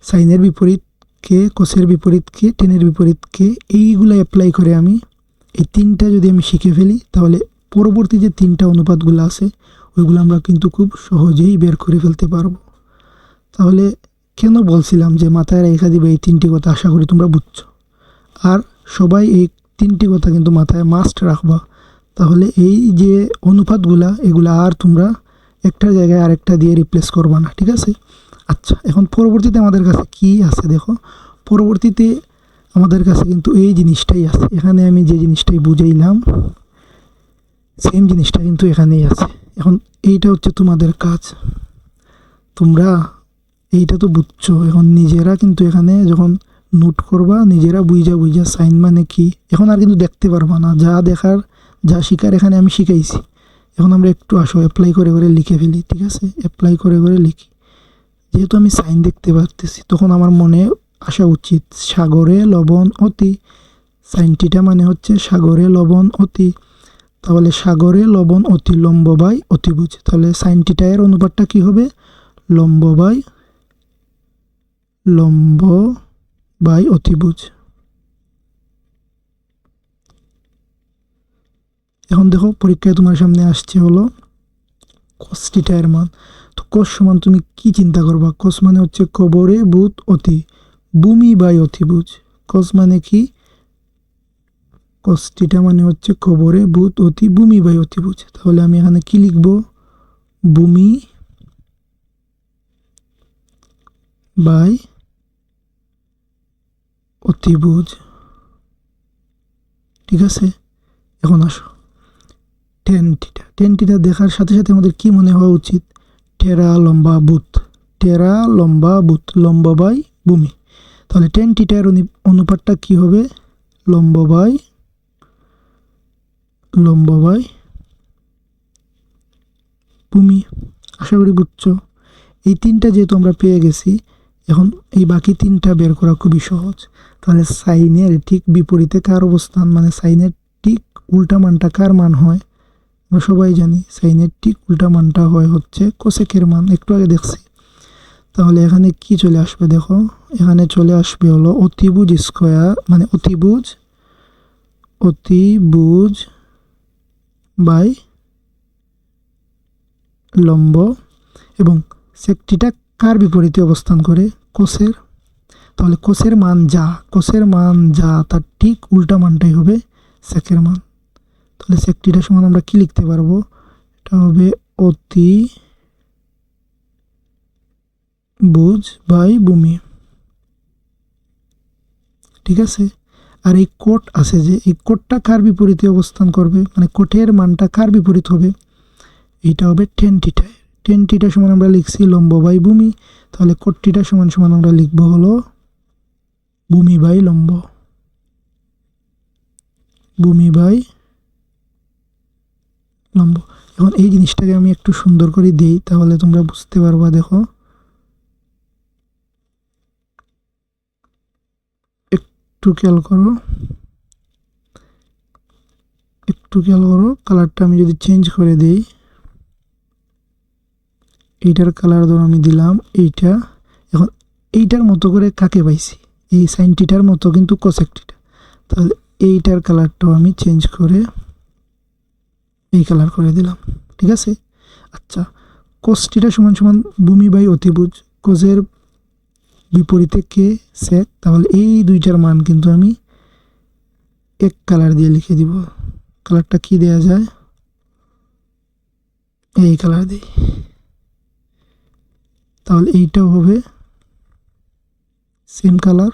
সাইনের বিপরীত কে, কোসের বিপরীত কে, টেনের বিপরীত কে, এইগুলো অ্যাপ্লাই করে আমি এই তিনটা যদি আমি শিখে ফেলি তাহলে পরবর্তী যে তিনটা অনুপাতগুলো আছে ওইগুলো আমরা কিন্তু খুব সহজেই বের করে ফেলতে পারবো। তাহলে কেন বলছিলাম যে মাথায় রেখে দিবে এই তিনটি কথা, আশা করি তোমরা বুঝছো। আর সবাই এই তিনটি কথা কিন্তু মাথায় মাস্ট রাখবা, তাহলে এই যে অনুপাতগুলা এগুলা আর তোমরা একটার জায়গায় আরেকটা দিয়ে রিপ্লেস করবা না, ঠিক আছে? আচ্ছা, এখন পরবর্তীতে আমাদের কাছে কি আছে দেখো। পরবর্তীতে আমাদের কাছে কিন্তু এই জিনিসটাই আছে। এখানে আমি যে জিনিসটাই বুঝাইলাম সেম জিনিসটা কিন্তু এখানেই আছে। এখন এইটা হচ্ছে তোমাদের কাজ, তোমরা এইটা তো বুঝছো। এখন নিজেরা কিন্তু এখানে যখন নোট করবা নিজেরা বুঝা সাইন মানে কি এখন আর কিন্তু দেখতে পারবা না, যা দেখার যা শিখার এখানে আমি শিখাইছি। এখন আমরা একটু আসো অ্যাপ্লাই করে করে লিখে ফেলি, ঠিক আছে? অ্যাপ্লাই করে করে লিখি। যেহেতু আমি সাইন দেখতে পারতেছি তখন আমার মনে আসা উচিত সাগরে লবণ অতি, সাইনটিটা মানে হচ্ছে সাগরে লবণ অতি। তাহলে সাগরে লবণ অতি লম্ব বাই অতিভুজ, তাহলে সাইনটিটা এর অনুপাতটা কি হবে? লম্ব বাই অতিভুজ। এখন দেখো পরীক্ষায় তোমার সামনে আসছে হলো cos থিটা এর মান। তো cos সমান তুমি কি চিন্তা করবা? cos মানে হচ্ছে কবরে ভূত অতি, ভূমি বাই অতিভুজ। cos মানে কি? cos থিটা মানে হচ্ছে কবরে ভূত অতি, ভূমি বাই অতিভুজ। তাহলে আমি এখানে কি লিখব? ভূমি বাই অতিভুজ, ঠিক আছে? এখন আসো টেন থিটা। টেন থিটা দেখার সাথে সাথে আমাদের কি মনে হওয়া উচিত? টেরা লম্বা ভূত, টেরা লম্বা ভূত, লম্ব বাই ভূমি। তাহলে টেন থিটার অনুপাতটা কি হবে? লম্ব বাই ভূমি। আশা করি বুঝছো। এই তিনটা যেহেতু আমরা পেয়ে গেছি, এখন এই বাকি তিনটা বের করা খুবই সহজ। তাহলে সাইনের ঠিক বিপরীতে কার অবস্থান, মানে সাইনের ঠিক উল্টা মানটা কার মান হয়? আমরা সবাই জানি সাইনের ঠিক উল্টা মানটা হয় হচ্ছে কোসেকের মান, একটু আগে দেখছি। তাহলে এখানে কি চলে আসবে দেখো, এখানে চলে আসবে হলো অতিভুজ স্কয়ার, মানে অতিভুজ বাই লম্ব, এবং সেকটিটা কার বিপরীতে অবস্থান করে? কোসের। তাহলে কোসের মান যা তার ঠিক উল্টা মানটাই হবে সেকের মান। তাহলে সেকটিটা সমান আমরা কি লিখতে পারবো? এটা হবে অতিভুজ বাই ভূমি, ঠিক আছে? আর এই কোট আছে যে এই কোটটা কার বিপরীতে অবস্থান করবে, মানে কোটের মানটা কার বিপরীত হবে? এইটা হবে টেন থিটা। টেন থিটা সমান আমরা লিখছি লম্ব বাই ভূমি, তাহলে কোট থিটা সমান সমান আমরা লিখবো হলো ভূমি বাই লম্ব, এখন এই জিনিসটাকে আমি একটু সুন্দর করে দিই তাহলে তোমরা বুঝতে পারবা। দেখো একটু খেয়াল করো, কালারটা আমি যদি চেঞ্জ করে দিই, এইটার কালার ধরো আমি দিলাম এইটা। এখন এইটার মতো করে কাকে পাইছি? এই সাইন থিটার মতো কিন্তু কোসেক থিটা। তাহলে এইটার কালারটাও আমি চেঞ্জ করে এই কালার করে দিলাম, ঠিক আছে? আচ্ছা, cos থিটা সমান সমান ভূমি বাই অতিভুজ, কোসের বিপরীতে কে সেক। তাহলে এই দুইটার মান কিন্তু আমি এক কালার দিয়ে লিখে দিব। কালারটা কি দেয়া যায়? এই কালার দিই। তাহলে এইটাও হবে সেম কালার।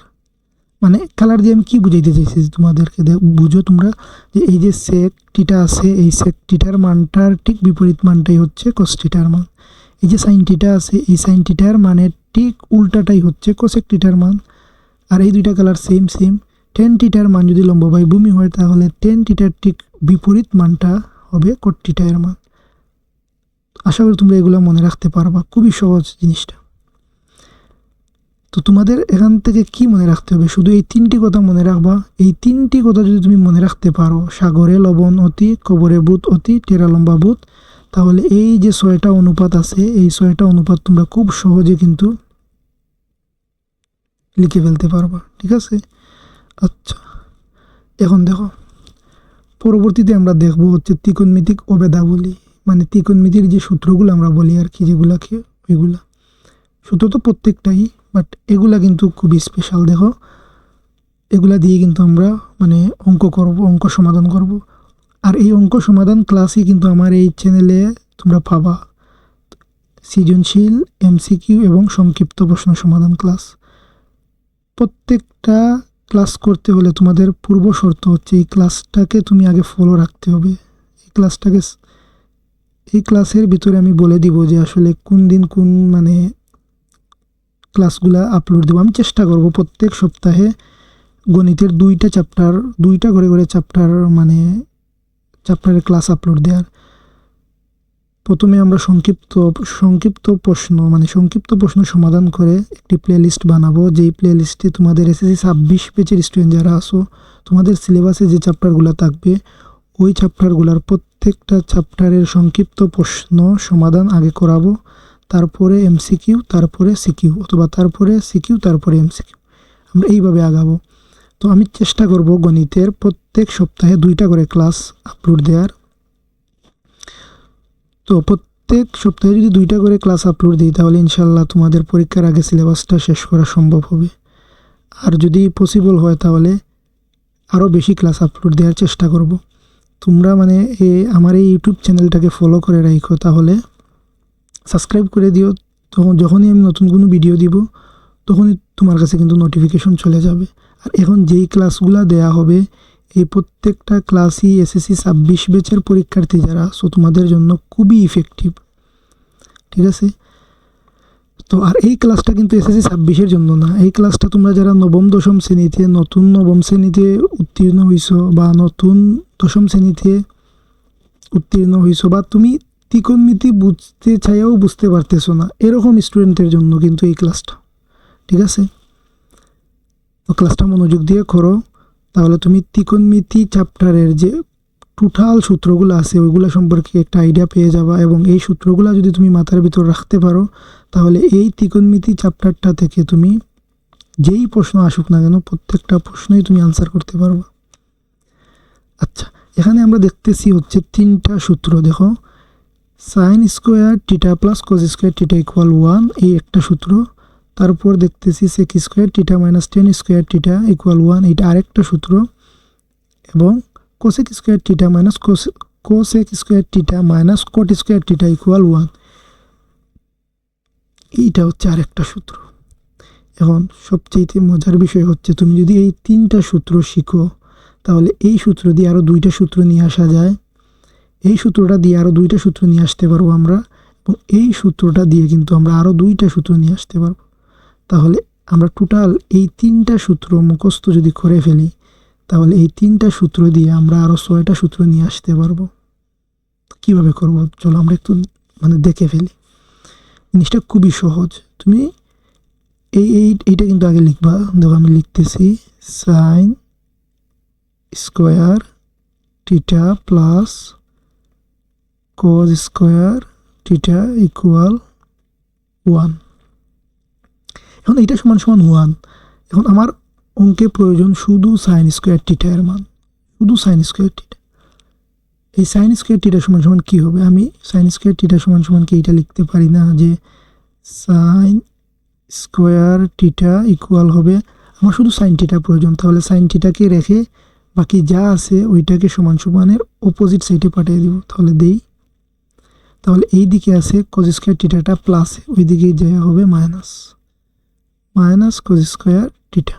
মানে কালার দিয়ে আমি কি বুঝাইতে চাইছি তোমাদেরকে, বুঝো তোমরা যে এই যে সেক থিটা আছে, এই সেক থিটার মানটার ঠিক বিপরীত মানটাই হচ্ছে cos থিটার মান। এই যে সাইন থিটা আছে, এই সাইন থিটার মানের ঠিক উল্টাটাই হচ্ছে কোসেক থিটার মান। আর এই দুইটা কালার সেম। টেন থিটার মান যদি লম্ব বাই ভূমি হয় তাহলে টেন থিটার ঠিক বিপরীত মানটা হবে কোট থিটা এর মান। আশা করি তোমরা এগুলো মনে রাখতে পারবা, খুবই সহজ জিনিসটা। তো তোমাদের এখান থেকে কি মনে রাখতে হবে? শুধু এই তিনটি কথা মনে রাখবা। এই তিনটি কথা যদি তুমি মনে রাখতে পারো, সাগরে লবণ অতি, কবরে ভূত অতি, টেরা লম্বা ভূত, তাহলে এই যে 6টা অনুপাত আছে এই 6টা অনুপাত তোমরা খুব সহজে কিন্তু লিখে ফেলতে পারবা, ঠিক আছে। আচ্ছা, এখন দেখো পরবর্তীতে আমরা দেখব হচ্ছে ত্রিকোণমিতিক অভেদাবলী, মানে ত্রিকোণমিতির যে সূত্রগুলো আমরা বলি আর কি, যেগুলাকে ওইগুলা সূত্র তো প্রত্যেকটাই, বাট এগুলা কিন্তু খুবই স্পেশাল। দেখো এগুলা দিয়ে কিন্তু আমরা মানে অঙ্ক সমাধান করব। আর এই অঙ্ক সমাধান ক্লাসই কিন্তু আমার এই চ্যানেলে তোমরা পাবা, সৃজনশীল, এমসিকিউ এবং সংক্ষিপ্ত প্রশ্ন সমাধান ক্লাস। প্রত্যেকটা ক্লাস করতে হলে তোমাদের পূর্ব শর্ত হচ্ছে এই ক্লাসটাকে তুমি আগে ফলো রাখতে হবে। এই ক্লাসের ভিতরে আমি বলে দিব যে আসলে কোন দিন কোন মানে ক্লাসগুলা আপলোড দেবো। আমি চেষ্টা করব প্রত্যেক সপ্তাহে গণিতের দুইটা করে মানে চ্যাপ্টারের ক্লাস আপলোড দেওয়ার। প্রথমে আমরা সংক্ষিপ্ত প্রশ্ন সমাধান করে একটি প্লেলিস্ট বানাবো, যেই প্লেলিস্টে তোমাদের এসএসসি 26 পেজের স্টুডেন্ট যারা আসো, তোমাদের সিলেবাসে যে চ্যাপ্টারগুলো থাকবে ওই চ্যাপ্টারগুলোর প্রত্যেকটা চ্যাপ্টারের সংক্ষিপ্ত প্রশ্ন সমাধান আগে করাবো, তারপরে এমসিকিউ, তারপরে সিকিউ, অথবা তারপরে সিকিউ, তারপরে এমসিকিউ, আমরা এইভাবে আগাবো। তো আমি চেষ্টা করব গণিতের প্রত্যেক সপ্তাহে 2টা করে ক্লাস আপলোড দেওয়ার। তো প্রত্যেক সপ্তাহে যদি 2টা করে ক্লাস আপলোড দিই তাহলে ইনশাল্লাহ তোমাদের পরীক্ষার আগে সিলেবাসটা শেষ করা সম্ভব হবে। আর যদি পসিবল হয় তাহলে আরও বেশি ক্লাস আপলোড দেওয়ার চেষ্টা করব। তোমরা মানে আমার এই ইউটিউব চ্যানেলটাকে ফলো করে রাখো, তাহলে সাবস্ক্রাইব করে দিও। তখন যখনই আমি নতুন কোনো ভিডিও দিব তখনই তোমার কাছে কিন্তু নোটিফিকেশন চলে যাবে। আর এখন যেই ক্লাসগুলো দেয়া হবে এই প্রত্যেকটা ক্লাসই এসএসসি 26 ব্যাচের পরীক্ষার্থী যারা, সো তোমাদের জন্য খুবই ইফেক্টিভ, ঠিক আছে। তো আর এই ক্লাসটা কিন্তু এসএসসি 26-এর জন্য না, এই ক্লাসটা তোমরা যারা নবম দশম শ্রেণীতে উত্তীর্ণ হইছো, বা নতুন দশম শ্রেণীতে উত্তীর্ণ হইছো, বা তুমি ত্রিকোণমিতি বুঝতে চাইও বুঝতে পারতেছো না, এরকম স্টুডেন্টের জন্য কিন্তু এই ক্লাসটা, ঠিক আছে। তো ক্লাসটা মনোযোগ দিয়ে করো, তাহলে তুমি ত্রিকোণমিতি চ্যাপ্টারের যে টোটাল সূত্রগুলো আছে ওইগুলো সম্পর্কে একটা আইডিয়া পেয়ে যাবা। এবং এই সূত্রগুলো যদি তুমি মাথার ভিতর রাখতে পারো তাহলে এই ত্রিকোণমিতি চ্যাপ্টারটা থেকে তুমি যেই প্রশ্ন আসুক না কেন প্রত্যেকটা প্রশ্নই তুমি আনসার করতে পারবা। আচ্ছা, এখানে আমরা দেখতেছি হচ্ছে 3টা সূত্র। দেখো, sine square theta plus cos square theta equal 1, এই একটা সূত্র। তারপর দেখতেছি sec square theta minus tan square theta equal 1, এইটা আরেকটা সূত্র। এবং cosec square theta minus cosec square theta minus cot square theta equal 1, এইটা হচ্ছে আরেকটা সূত্র। এখন সবচেয়ে মজার বিষয় হচ্ছে তুমি যদি এই 3টা সূত্র শিখো তাহলে এই সূত্র দিয়ে আরও 2টা সূত্র নিয়ে আসা যায়, এই সূত্রটা দিয়ে আরও 2টা সূত্র নিয়ে আসতে পারবো আমরা, এবং এই সূত্রটা দিয়ে কিন্তু আমরা আরও 2টা সূত্র নিয়ে আসতে পারবো। তাহলে আমরা টোটাল এই 3টা সূত্র মুখস্থ যদি করে ফেলি তাহলে এই 3টা সূত্র দিয়ে আমরা আরও 6টা সূত্র নিয়ে আসতে পারবো। কিভাবে করব চলো আমরা একটু মানে দেখে ফেলি। জিনিসটা খুবই সহজ। তুমি এইটা কিন্তু আগে লিখবা। দেখো আমি লিখতেছি sign square theta plus cos square theta equal 1। এখন এইটা সমান 1। এখন আমার অঙ্কে প্রয়োজন শুধু সাইন স্কোয়ার টিটা এর মান, শুধু সাইন স্কোয়ার টিটা। এই সাইন স্কোয়ার টিটা সমান কী হবে? আমি সাইন স্কোয়ার টিটা সমান কি এইটা লিখতে পারি না যে সাইন স্কোয়ার টিটা ইকুয়াল হবে, আমার শুধু সাইন টিটা প্রয়োজন। তাহলে সাইন টিটাকে রেখে বাকি যা আছে ওইটাকে সমানের অপোজিট সাইডে পাঠিয়ে দিব। তাহলে তাহলে এই দিকে আছে কজ স্কোয়ার টিটাটা প্লাস, ওই দিকে যা হবে মাইনাস কজ স্কোয়ার টিটা,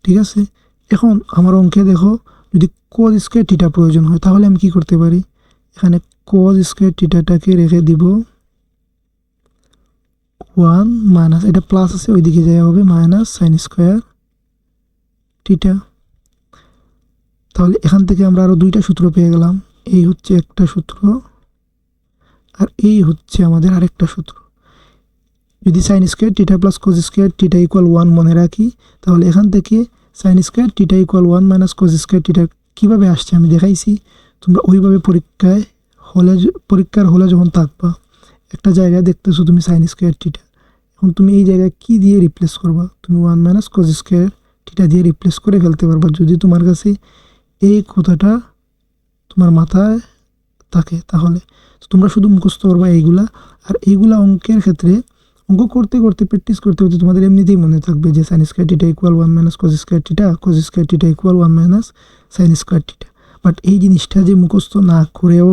ঠিক আছে। এখন আমার অঙ্কে দেখো যদি কজ স্কোয়ার টিটা প্রয়োজন হয় তাহলে আমি কি করতে পারি, এখানে কজ স্কোয়ার টিটাটাকে রেখে দিব 1 মাইনাস, এটা প্লাস আছে ওই দিকে যাওয়া হবে মাইনাস সাইন স্কোয়ার টিটা। তাহলে এখান থেকে আমরা আরও 2টা সূত্র পেয়ে গেলাম। এই হচ্ছে একটা সূত্র আর এই হচ্ছে আমাদের আরেকটা সূত্র। যদি sign square theta plus cos square theta equal 1 মনে রাখি তাহলে এখান থেকে sign square theta equal 1 minus cos square টিটা কীভাবে আসছে আমি দেখাইছি। তোমরা ওইভাবে পরীক্ষার হলে যখন থাকবা একটা জায়গায় দেখতেছো তুমি সাইন স্কোয়ার টিটা, এখন তুমি এই জায়গায় কি দিয়ে রিপ্লেস করবা? তুমি 1 মাইনাস কজ স্কোয়ার থিটা দিয়ে রিপ্লেস করে ফেলতে পারবা যদি তোমার কাছে এই কথাটা তোমার মাথায় থাকে। তাহলে তোমরা শুধু মুখস্থ করবা এইগুলা, আর এইগুলা অঙ্কের ক্ষেত্রে অঙ্ক করতে করতে প্র্যাকটিস করতে করতে তোমাদের এমনিতেই মনে থাকবে যে sine square theta equal 1 minus cos square theta, cos square theta equal 1 minus sine square theta. But এই জিনিসটা যে মুখস্থ না করেও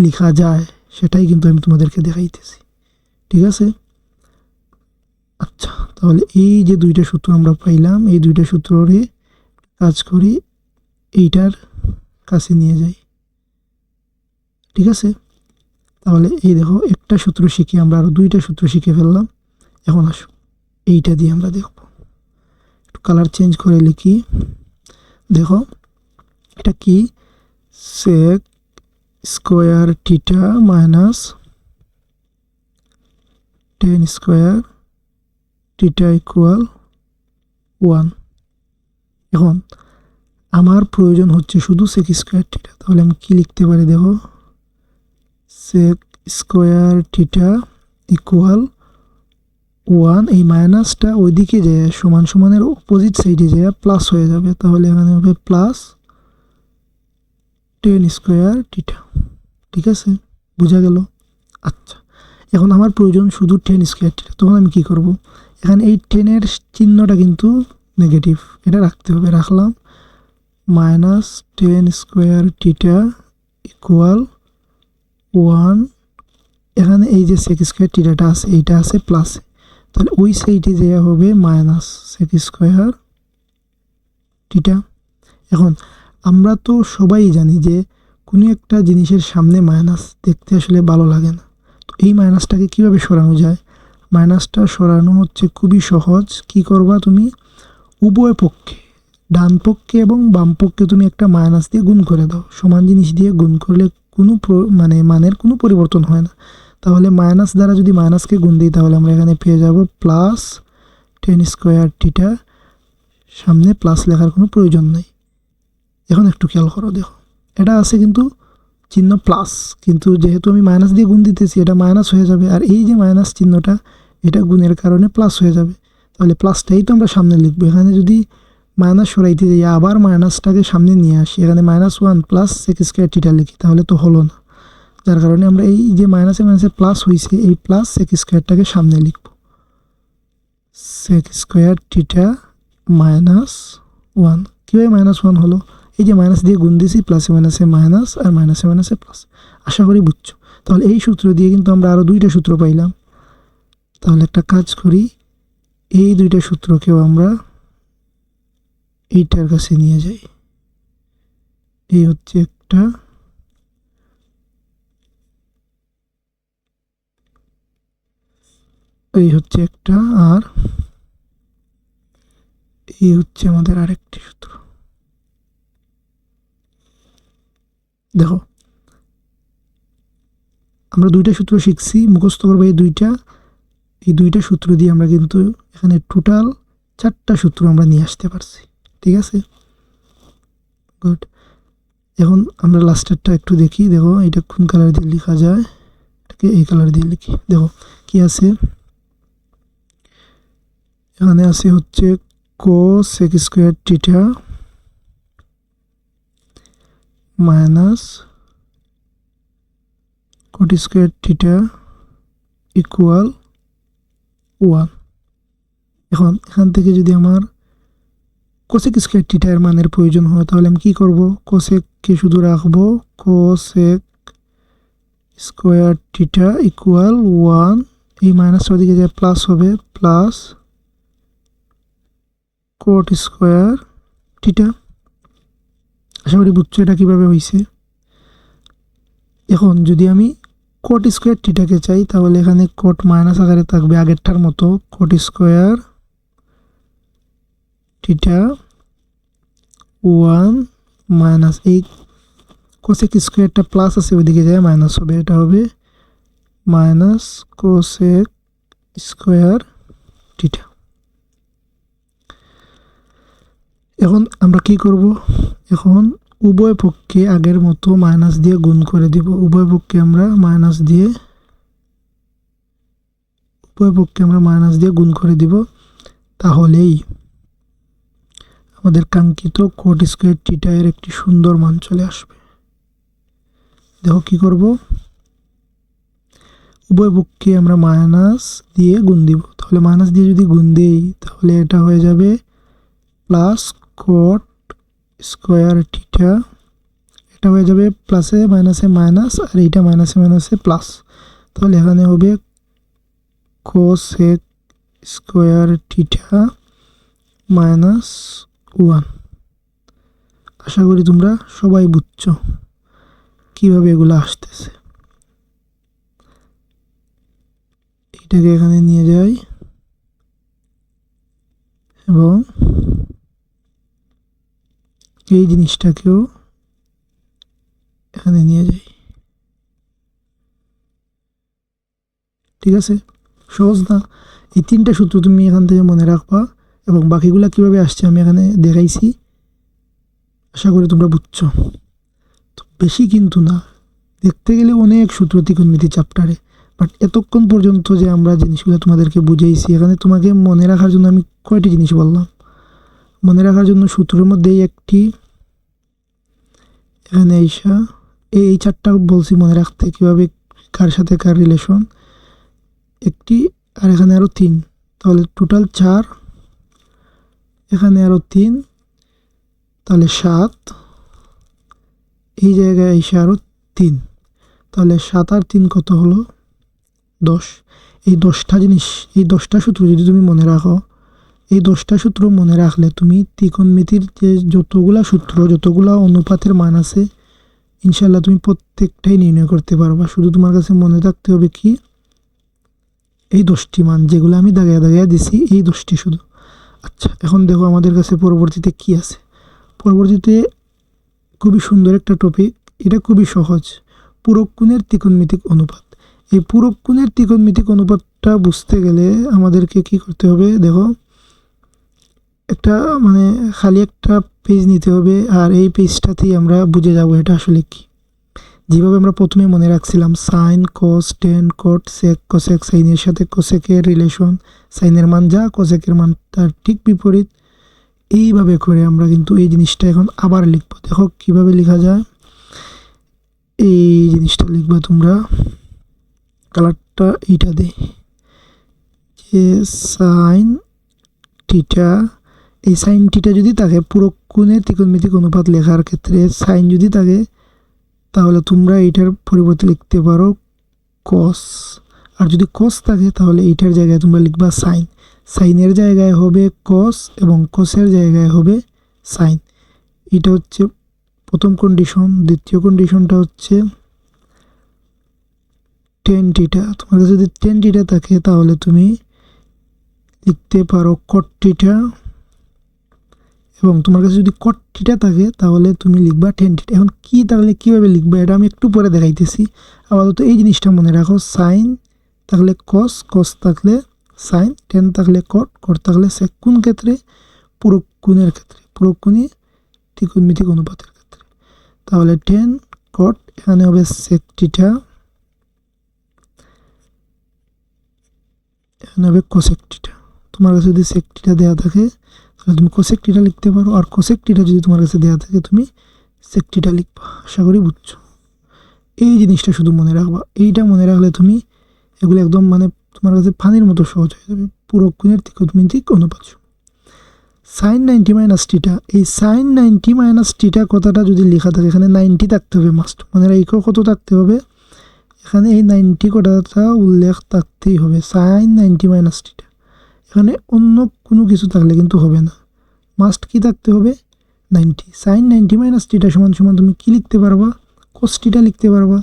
লেখা যায় সেটাই কিন্তু আমি তোমাদেরকে দেখাইতেছি, ঠিক আছে? আচ্ছা, তাহলে এই যে দুইটা সূত্র আমরা পাইলাম, এই দুইটা সূত্রে কাজ করি, এইটার কাছে নিয়ে যাই, ঠিক আছে? তাহলে এই দেখো একটা সূত্র শিখে আমরা আরও দুইটা সূত্র শিখে ফেললাম। এখন আসো এইটা দিয়ে আমরা দেখব, একটু কালার চেঞ্জ করে লিখি। দেখো এটা কি, sec square theta minus tan square theta equal 1। এখন আমার প্রয়োজন হচ্ছে শুধু সেক স্কোয়ার থিটা, তাহলে আমি কি লিখতে পারি? দেখো সেক স্কোয়ার থিটা ইকুয়াল 1, এই মাইনাসটা ওইদিকে যায় সমান সমানের অপোজিট সাইডে যায় প্লাস হয়ে যাবে, তাহলে এখানে হবে প্লাস 10 স্কোয়ার থিটা, ঠিক আছে? বোঝা গেল? আচ্ছা, এখন আমার প্রয়োজন শুধু 10 স্কোয়ার থিটা, তখন আমি কি করব? এখানে এই 10-এর চিহ্নটা কিন্তু নেগেটিভ, এটা রাখতে হবে, রাখলাম মাইনাস 10 স্কোয়ার থিটা ইকুয়াল 1। এখানে এই যে সেক স্কোয়ার থিটাটা আছে এইটা আছে প্লাসে, তাহলে ওই সাইডে দেওয়া হবে মাইনাস সেক স্কোয়ার থিটা। এখন আমরা তো সবাই জানি যে কোনো একটা জিনিসের সামনে মাইনাস দেখতে আসলে ভালো লাগে না, তো এই মাইনাসটাকে কিভাবে সরানো যায়? মাইনাসটা সরানো হচ্ছে খুবই সহজ। কি করবা তুমি? উভয় পক্ষে, ডান পক্ষে এবং বাম পক্ষে তুমি একটা মাইনাস দিয়ে গুণ করে দাও। সমান জিনিস দিয়ে গুণ করলে কোনো মানের কোনো পরিবর্তন হয় না। তাহলে মাইনাস দ্বারা যদি মাইনাসকে গুণ দিই তাহলে আমরা এখানে পেয়ে যাব প্লাস 10 স্কোয়ার থিটা, সামনে প্লাস লেখার কোনো প্রয়োজন নেই। এখন একটু খেয়াল করো, দেখো এটা আছে কিন্তু চিহ্ন প্লাস, কিন্তু যেহেতু আমি মাইনাস দিয়ে গুণ দিতেছি এটা মাইনাস হয়ে যাবে, আর এই যে মাইনাস চিহ্নটা এটা গুণের কারণে প্লাস হয়ে যাবে, তাহলে প্লাসটাই তো আমরা সামনে লিখবো। এখানে যদি মাইনাস সরাইতে যাই আবার মাইনাসটাকে সামনে নিয়ে আসি, এখানে -1 প্লাস সেক স্কোয়ার থিটা লিখি, তাহলে তো হলো না। যার কারণে আমরা এই যে মাইনাসে মাইনাসে প্লাস হয়েছে এই প্লাস সেক স্কোয়ারটাকে সামনে লিখব, সেক স্কোয়ার থিটা -1। কীভাবে -1 হলো? এই যে মাইনাস দিয়ে গুণ দিয়েছি, প্লাসে মাইনাসে মাইনাস আর মাইনাসে মাইনাসে প্লাস। আশা করি বুঝছো। তাহলে এই সূত্র দিয়ে কিন্তু আমরা আরও দুইটা সূত্র পাইলাম। তাহলে একটা কাজ করি, এই দুইটা সূত্রকেও আমরা এইটার কাছে নিয়ে যাই। এই হচ্ছে একটা, এই হচ্ছে একটা, আর এই হচ্ছে আমাদের আরেকটি সূত্র। দেখো আমরা দুইটা সূত্র শিখছি, মুখস্থ করবো এই দুইটা সূত্র দিয়ে আমরা কিন্তু এখানে টোটাল 4টা সূত্র আমরা নিয়ে আসতে পারছি, ঠিক আছে? গুড। এখন আমরা লাস্টেরটা একটু দেখি। দেখো এটা কোন কালার দিয়ে লেখা যায়, এটাকে এই কালার দিয়ে লিখি। দেখো কি আছে, এখানে আছে হচ্ছে cos sec square theta minus cot square theta equal 1। এখন এখান থেকে যদি আমার কোসেক স্কোয়ার থিটা এর মানের প্রয়োজন হয় তাহলে আমি কি করব? কোসেককে শুধু রাখবো, কোসেক স্কোয়ার থিটা ইকুয়াল 1। এই মাইনাসটার দিকে যে প্লাস হবে, প্লাস কোট স্কোয়ার থিটা। আশা করি বুঝছো এটা কীভাবে হয়েছে। এখন যদি আমি কোট স্কোয়ার থিটাকে চাই তাহলে এখানে কোট মাইনাস আকারে থাকবে আগেরটার মতো, কোট স্কোয়ার থিটা 1 মাইনাস এই কোসেক স্কোয়ারটা প্লাস আছে ওইদিকে যায় মাইনাস হবে, এটা হবে মাইনাস কোসেক স্কোয়ার থিটা। এখন আমরা কি করব? এখন উভয় পক্ষে আগের মতো মাইনাস দিয়ে গুণ করে দিব। উভয় পক্ষে আমরা মাইনাস দিয়ে উভয় পক্ষে আমরা মাইনাস দিয়ে গুণ করে দিব, তাহলেই আমাদের কাঙ্ক্ষিত কোট স্কোয়ার থিটা এর একটি সুন্দর মান চলে আসবে। দেখো কি করব, উভয় পক্ষে আমরা মাইনাস দিয়ে গুণ দিব। তাহলে মাইনাস দিয়ে যদি গুণ দিই তাহলে এটা হয়ে যাবে প্লাস কোট স্কোয়ার থিটা, এটা হয়ে যাবে প্লাসে মাইনাসে মাইনাস, আর এইটা মাইনাসে মাইনাসে প্লাস। তাহলে এখানে হবে কোসেক স্কোয়ার থিটা মাইনাস 1। আশা করি তোমরা সবাই বুঝছো কিভাবে এগুলো আসতেছে। এটাকে এখানে নিয়ে যাই এবং এই জিনিসটাকেও এখানে নিয়ে যাই। ঠিক আছে, সহজ না? এই 3টা সূত্র তুমি এখান থেকে মনে রাখবা এবং বাকিগুলা কিভাবে আসছে আমি এখানে দেখাইছি। আশা করি তোমরা বুঝছো। তো বেশি কিন্তু না, দেখতে গেলে অনেক সূত্র ত্রিকোণমিতি চ্যাপ্টারে, বাট এতক্ষণ পর্যন্ত যে আমরা জিনিসগুলো তোমাদেরকে বুঝাইছি, এখানে তোমাকে মনে রাখার জন্য আমি কয়টি জিনিস বললাম। মনে রাখার জন্য সূত্রের মধ্যেই একটি, এখানে এই 4টা বলছি মনে রাখতে, কীভাবে কার সাথে কার রিলেশন, একটি, আর এখানে আরও 3, তাহলে টোটাল 4, এখানে আরও 3, তাহলে 7, এই জায়গায় আরও 3, তাহলে 7 আর 3 কত হলো 10। এই 10টা জিনিস, এই 10টা সূত্র যদি তুমি মনে রাখো, এই 10টা সূত্র মনে রাখলে তুমি ত্রিকোণমিতির যে যতগুলা সূত্র, যতগুলা অনুপাতের মান আছে, ইনশাল্লাহ তুমি প্রত্যেকটাই নির্ণয় করতে পারবা। শুধু তোমার কাছে মনে রাখতে হবে কি, এই 10টি মান যেগুলো আমি দাগিয়ে দাগিয়ে দিছি, এই 10টি শুধু। আচ্ছা, এখন দেখো আমাদের কাছে পরবর্তীতে কি আছে। পরবর্তীতে খুবই সুন্দর একটা টপিক, এটা খুবই সহজ, পূরক কোণের ত্রিকোণমিতিক অনুপাত। এই পূরক কোণের ত্রিকোণমিতিক অনুপাতটা বুঝতে গেলে আমাদেরকে কি করতে হবে, দেখো একটা খালি একটা পেজ নিতে হবে, আর এই পেজটাতেই আমরা বুঝে যাব এটা আসলে কি। যেভাবে আমরা প্রথমে মনে রাখছিলাম সাইন, কস, টেন, কট, সেক, কোসেক, সাইনের সাথে কোসেকের রিলেশন, সাইনের মান যা কোসেকের মান তার ঠিক বিপরীত, এইভাবে করে আমরা কিন্তু এই জিনিসটা এখন আবার লিখব। দেখো কিভাবে লেখা যায়, এই জিনিসটা লিখবা তোমরা, কালারটা এইটা দে, যে সাইন থিটা, এই সাইন থিটা যদি থাকে পূরক কোণের ত্রিকোণমিতিক অনুপাত লেখার ক্ষেত্রে সাইন যদি থাকে, তাহলে তোমরা এইটার পরিবর্তে লিখতে পারো কস, আর যদি কস থাকে তাহলে এইটার জায়গায় তোমরা লিখবা সাইন। সাইনের জায়গায় হবে কস এবং কসের জায়গায় হবে সাইন। এটা হচ্ছে প্রথম কন্ডিশন। দ্বিতীয় কন্ডিশনটা হচ্ছে টেন থিটা। তোমার কাছে যদি টেন থিটা থাকে তাহলে তুমি লিখতে পারো কট থিটা, এবং তোমার কাছে যদি কট থিটা থাকে তাহলে তুমি লিখবা টেন থিটা। এখন কি তাহলে কীভাবে লিখবা এটা আমি একটু পরে দেখাইতেছি। আপাতত এই জিনিসটা মনে রাখো, সাইন থাকলে কস, কস থাকলে সাইন, টেন থাকলে কট, কট থাকলে সেক। কোন ক্ষেত্রে? পূরক কোণের ক্ষেত্রে, পূরক কোণে ত্রিকোণমিতিক অনুপাতের ক্ষেত্রে। তাহলে টেন কট, এখানে হবে সেক থিটা, এখানে হবে কোসেক থিটা। তোমার কাছে যদি সেক থিটা দেওয়া থাকে তাহলে তুমি কোসেক থিটা লিখতে পারো, আর কোসেক থিটা যদি তোমার কাছে দেওয়া থাকে তুমি সেক থিটা লিখবা। আশা করি বুঝছো। এই জিনিসটা শুধু মনে রাখবা, এইটা মনে রাখলে তুমি এগুলো একদম তোমার কাছে পানির মতো সহজ হয়ে যাবে। পূরক কোণের ত্রিকোণমিতিক অনুপাত। সাইন 90 মাইনাস থিটা, এই সাইন 90 মাইনাস থিটা কথাটা যদি লেখা থাকে এখানে 90 থাকতে হবে মাস্ট। মনে রাখো কত থাকতে হবে, এখানে এই 90 কথাটা উল্লেখ থাকতেই হবে। সাইন 90 মাইনাস থিটা, এখানে অন্য কোনো কিছু থাকলে কিন্তু হবে না, মাস্ট কি থাকতে হবে 90। সাইন 90 মাইনাস থিটা সমান সমান তুমি কি লিখতে পারবা, কস থিটা লিখতে পারবা।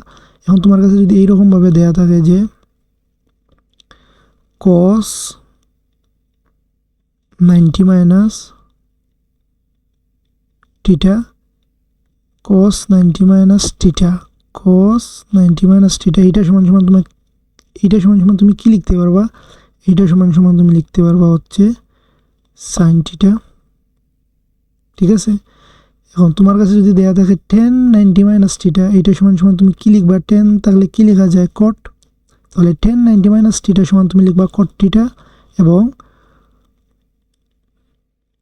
এখন তোমার কাছে যদি এইরকমভাবে দেয়া থাকে যে কস 90 মাইনাস থিটা, কস 90 মাইনাস থিটা, কস 90 মাইনাস থিটা, এইটা সমান সমান তোমার, এইটা সমান সমান তুমি কি লিখতে পারবা, এইটা সমান সমান তুমি লিখতে পারবা হচ্ছে সাইন থিটা। ঠিক আছে, এখন তোমার কাছে যদি দেয়া থাকে টেন 90 মাইনাস থিটা, এইটা সমান সমান তুমি কি লিখবা, টেন থাকলে কি লেখা যায় কট, তাহলে tan 90 মাইনাস থিটা সমান তুমি লিখবা cot থিটা এবং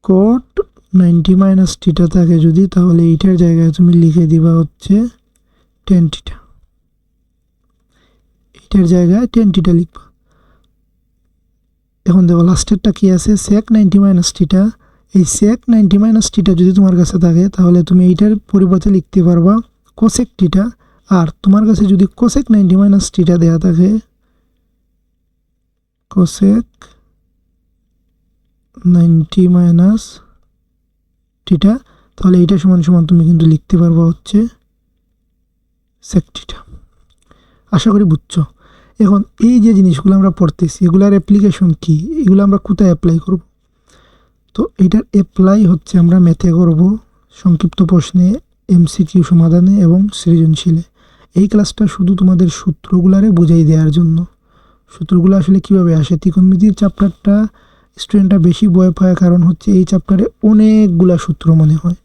cot 90 মাইনাস থিটা থাকে যদি, তাহলে এইটার জায়গায় তুমি লিখে দিবা হচ্ছে tan থিটা, এইটার জায়গায় tan থিটা লিখবা। এখন দেখো লাস্টেরটা কি আছে, sec 90 মাইনাস থিটা। এই sec 90 মাইনাস থিটা যদি তোমার কাছে থাকে তাহলে তুমি এইটার পরিবর্তে লিখতে পারবা cosec থিটা। আর তোমার কাছে যদি cosec 90 মাইনাস থিটা দেয়া থাকে, cosec 90 মাইনাস থিটা, তাহলে এইটা সমান সমান তুমি কিন্তু লিখতে পারবা হচ্ছে sec থিটা। আশা করি বুঝছো। এখন এই যে জিনিসগুলো আমরা পড়তেছি এগুলার অ্যাপ্লিকেশন কি, এগুলো আমরা কোথায় অ্যাপ্লাই করব? তো এটার অ্যাপ্লাই হচ্ছে আমরা ম্যাথে করব, সংক্ষিপ্ত প্রশ্নে, এমসিকিউ সমাধানে এবং সৃজনশীলে। এই ক্লাসটা শুধু তোমাদের সূত্রগুলারে বুঝাই দেওয়ার জন্য। সূত্রগুলো আসলে কিভাবে আসে, ত্রিকোণমিতির চ্যাপ্টারটা স্টুডেন্টরা বেশি ভয় পায়, কারণ হচ্ছে এই চ্যাপ্টারে অনেকগুলা সূত্র মনে হয়।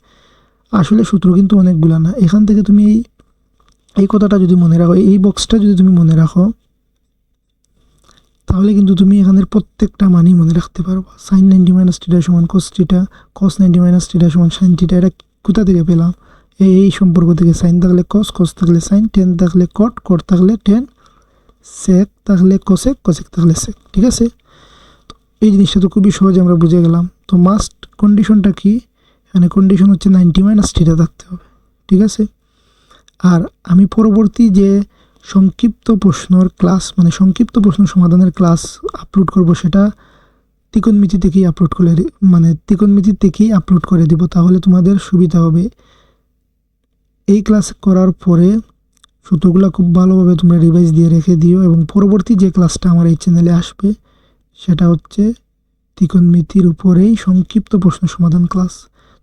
আসলে সূত্র কিন্তু অনেকগুলা না। এখান থেকে তুমি এই কথাটা যদি মনে রাখো, এই বক্সটা যদি তুমি মনে রাখো, তাহলে কিন্তু তুমি এখানের প্রত্যেকটা মানই মনে রাখতে পারবা। sin 90 মাইনাস থিটা সমান cos theta, cos 90 minus theta সমান sin থিটা। এটা কোথা থেকে পেলাম? এই সম্পর্ক থেকে। sin থাকলে cos, cos থাকলে sin, tan থাকলে cot, cot থাকলে tan, sec থাকলে cosec, cosec থাকলে sec। ঠিক আছে, তো এই জিনিসটা তো খুবই সহজে আমরা বুঝে গেলাম। তো মাস্ট কন্ডিশনটা কি? এখানে কন্ডিশন হচ্ছে 90 মাইনাস থিটা থাকতে হবে। ঠিক আছে, আর আমি পরবর্তী যে সংক্ষিপ্ত প্রশ্নর ক্লাস, মানে সংক্ষিপ্ত প্রশ্ন সমাধানের ক্লাস আপলোড করব, সেটা ত্রিকোণমিতি থেকেই আপলোড করে, মানে ত্রিকোণমিতি থেকেই আপলোড করে দিব। তাহলে তোমাদের সুবিধা হবে। এই ক্লাস করার পরে সূত্রগুলো খুব ভালোভাবে তোমরা রিভাইজ দিয়ে রেখে দিও, এবং পরবর্তী যে ক্লাসটা আমার এই চ্যানেলে আসবে সেটা হচ্ছে ত্রিকোণমিতির উপরেই সংক্ষিপ্ত প্রশ্ন সমাধান ক্লাস।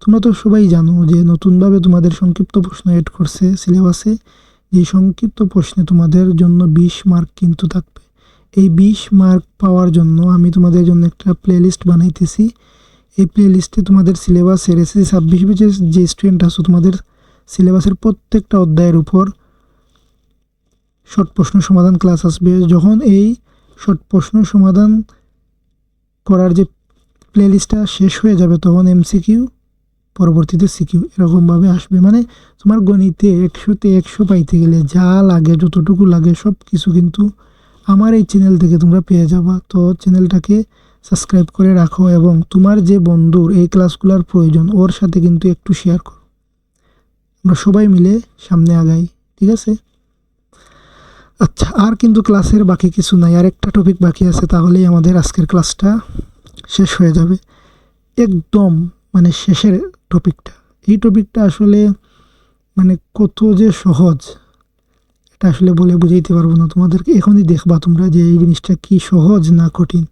তোমরা তো সবাই জানো যে নতুনভাবে তোমাদের সংক্ষিপ্ত প্রশ্ন এড করছে সিলেবাসে। এই সংক্ষিপ্ত প্রশ্নে তোমাদের জন্য 20 মার্ক কিন্তু থাকবে। এই 20 মার্ক পাওয়ার জন্য আমি তোমাদের জন্য একটা প্লেলিস্ট বানাইতেছি। এই প্লেলিস্টে তোমাদের সিলেবাসের এসএসসি 26 ব্যাচের যে স্টুডেন্ট আছো, তোমাদের সিলেবাসের প্রত্যেকটা অধ্যায়ের উপর শর্ট প্রশ্ন সমাধান ক্লাস আসবে। যখন এই শর্ট প্রশ্ন সমাধান করার যে প্লেলিস্টটা শেষ হয়ে যাবে, তখন এমসিকিউ, পরবর্তীতে সিকিউ, এরকমভাবে আসবে। মানে তোমার গণিতে 100তে 100 পাইতে গেলে যা লাগে, যতটুকু লাগে সব কিছু কিন্তু আমার এই চ্যানেল থেকে তোমরা পেয়ে যাবা। তো চ্যানেলটাকে সাবস্ক্রাইব করে রাখো, এবং তোমার যে বন্ধুর এই ক্লাসগুলোর প্রয়োজন ওর সাথে কিন্তু একটু শেয়ার করো। আমরা সবাই মিলে সামনে আগাই। ঠিক আছে, আচ্ছা, আর কিন্তু ক্লাসের বাকি কিছু নাই, আর একটা টপিক বাকি আছে, তাহলেই আমাদের আজকের ক্লাসটা শেষ হয়ে যাবে। একদম মানে শেষের টপিকটা, এই টপিকটা আসলে মানে কত যে সহজ, এটা আসলে বলে বুঝাইতে পারবো না তোমাদেরকে। এখনই দেখবা তোমরা যে এই জিনিসটা কি সহজ না কঠিন।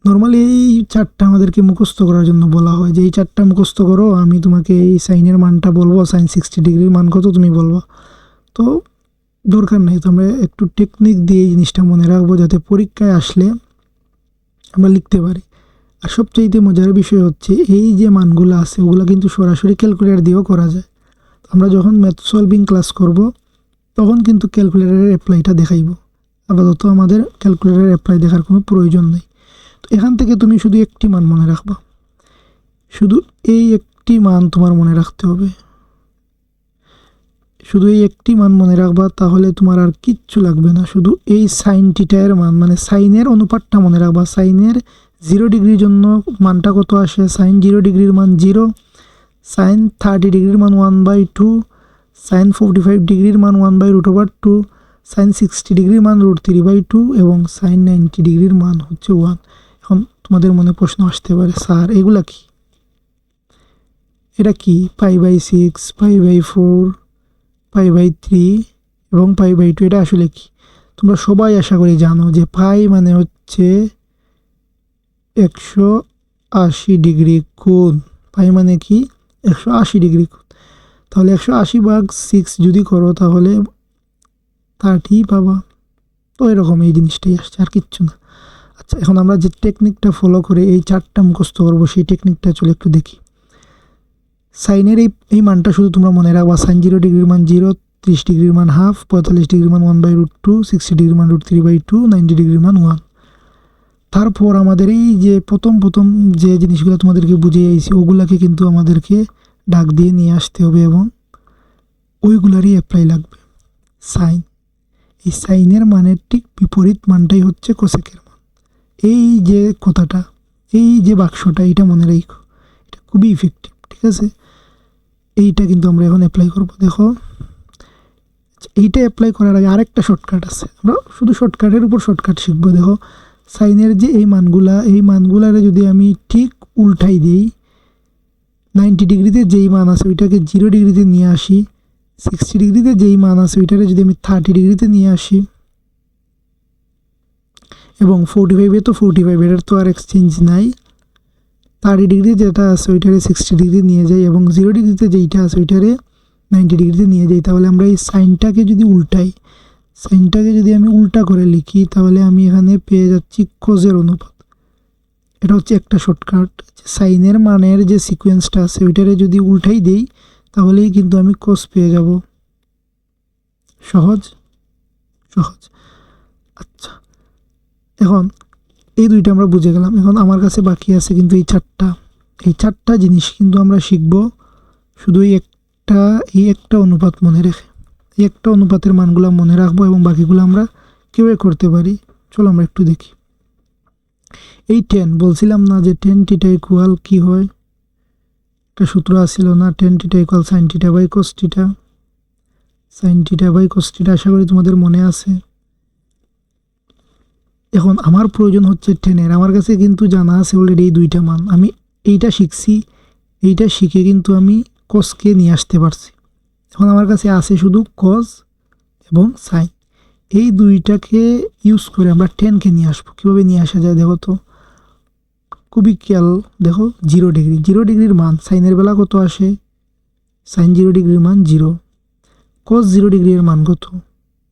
নর্মালি এই চারটা আমাদেরকে মুখস্থ করার জন্য বলা হয়, যে এই চারটা মুখস্থ করো, আমি তোমাকে এই সাইনের মানটা বলবো, সাইন 60 ডিগ্রির মান কত তুমি বলবো। তো দরকার নেই, তোমরা একটু টেকনিক দিয়ে এই জিনিসটা মনে রাখবো, যাতে পরীক্ষায় আসলে আমরা লিখতে পারি। আর সবচাইতে মজার বিষয় হচ্ছে এই যে মানগুলো আছে ওগুলো কিন্তু সরাসরি ক্যালকুলেটর দিয়েও করা যায়। আমরা যখন ম্যাথ সলভিং ক্লাস করব তখন কিন্তু ক্যালকুলেটরের অ্যাপ্লাইটা দেখাইব। আপাতত আমাদের ক্যালকুলেটরের অ্যাপ্লাই দেখার কোনো প্রয়োজন নেই। তো এখান থেকে তুমি শুধু একটি মান মনে রাখবা, শুধু এই একটি মান তোমার মনে রাখতে হবে, শুধু এই একটি মান মনে রাখবা, তাহলে তোমার আর কিচ্ছু লাগবে না। শুধু এই সাইন থিটার মান, মানে সাইনের অনুপাতটা মনে রাখবা। সাইনের 0 ডিগ্রির জন্য মানটা কত আসে, সাইন 0 ডিগ্রির মান 0, সাইন 30 ডিগ্রির মান 1/2, সাইন 45 ডিগ্রির মান 1/√2, সাইন 60 ডিগ্রির মান √3/2 এবং সাইন 90 ডিগ্রির মান হচ্ছে 1। এখন তোমাদের মনে প্রশ্ন আসতে পারে, স্যার এগুলা কি? এটা কি π/6, π/4, π/3 এবং π/2, এটা আসলে কি? তোমরা সবাই আশা করি জানো যে পাই মানে হচ্ছে 180 ডিগ্রি কোণ। পাই মানে কি? 180 ডিগ্রি কোণ। তাহলে 180/6 যদি করো তাহলে 30 পাবা। তো এরকম এই জিনিসটাই আসছে, আর কিচ্ছু না। আচ্ছা, এখন আমরা যে টেকনিকটা ফলো করে এই চারটা মুখস্থ করবো, সেই টেকনিকটা চলে একটু দেখি। সাইনের এই মানটা শুধু তোমরা মনে রাখবা, সাইন 0 ডিগ্রির মান 0, 30 ডিগ্রির মান হাফ, 45 ডিগ্রির মান 1/√2, 60 ডিগ্রির মান √3/2, 90 ডিগ্রির মান 1। তারপর আমাদের এই যে প্রথম যে জিনিসগুলো তোমাদেরকে বুঝিয়েছি ওগুলাকে কিন্তু আমাদেরকে ডাক দিয়ে নিয়ে আসতে হবে এবং ওইগুলারই অ্যাপ্লাই লাগবে। সাইন, এই সাইনের মানের ঠিক বিপরীত মানটাই হচ্ছে কোসেকের মান। এই যে কথাটা, এই যে বাক্সটা, এটা মনে রাখো, এটা খুবই ইফেক্টিভ, ঠিক আছে? এইটা কিন্তু আমরা এখন অ্যাপ্লাই করব। দেখো এইটা অ্যাপ্লাই করার আগে আরেকটা শর্টকাট আছে, আমরা শুধু শর্টকাটের উপর শর্টকাট শিখবো। দেখো সাইনের যে এই মানগুলারে যদি আমি ঠিক উল্টাই দিই, 90 ডিগ্রিতে যেই মান আছে ওইটাকে 0 ডিগ্রিতে নিয়ে আসি, 60 ডিগ্রিতে যেই মান আছে ওইটাকে যদি আমি 30 ডিগ্রিতে নিয়ে আসি, এবং 45-এ তো 45, এটার তো আর এক্সচেঞ্জ নাই। 30 ডিগ্রিতে যেটা আছে ওইটারে 60 ডিগ্রি নিয়ে যাই এবং 0 ডিগ্রিতে যেইটা আছে ওইটারে 90 ডিগ্রিতে নিয়ে যাই, তাহলে আমরা এই সাইনটাকে যদি উল্টাই, সাইনটাকে যদি আমি উল্টা করে লিখি, তাহলে আমি এখানে পেয়ে যাচ্ছি কোজের অনুপাত। এটা হচ্ছে একটা শর্টকাট। সাইনের মানের যে সিকোয়েন্সটা আছে ওইটারে যদি উল্টাই দেই তাহলেই কিন্তু আমি কোস পেয়ে যাব। সহজ। আচ্ছা, এখন এই দুইটা আমরা বুঝে গেলাম। এখন আমার কাছে বাকি আছে কিন্তু এই চারটা জিনিস কিন্তু আমরা শিখব শুধু এই একটা অনুপাত মনে রেখে। এই একটা অনুপাতের মানগুলো মনে রাখবো এবং বাকিগুলো আমরা কীভাবে করতে পারি চলো আমরা একটু দেখি। এই 10 বলছিলাম না যে tan θ ইকুয়াল কি হয়, একটা সূত্র আসছিল না, tan θ equal sin θ by cos θ, sin θ by cos θ। আশা করি তোমাদের মনে আছে। এখন আমার প্রয়োজন হচ্ছে টেনের। আমার কাছে কিন্তু জানা আছে অলরেডি এই দুইটা মান, আমি এইটা শিখছি, এইটা শিখে কিন্তু আমি কসকে নিয়ে আসতে পারছি। এখন আমার কাছে আছে শুধু কস এবং সাইন, এই দুইটাকে ইউজ করে আমরা টেনকে নিয়ে আসবো। কীভাবে নিয়ে আসা যায় দেখো তো, খুবই খেয়াল দেখো। 0 ডিগ্রির মান সাইনের বেলা কত আসে, সাইন 0 ডিগ্রির মান 0, কস 0 ডিগ্রির মান কত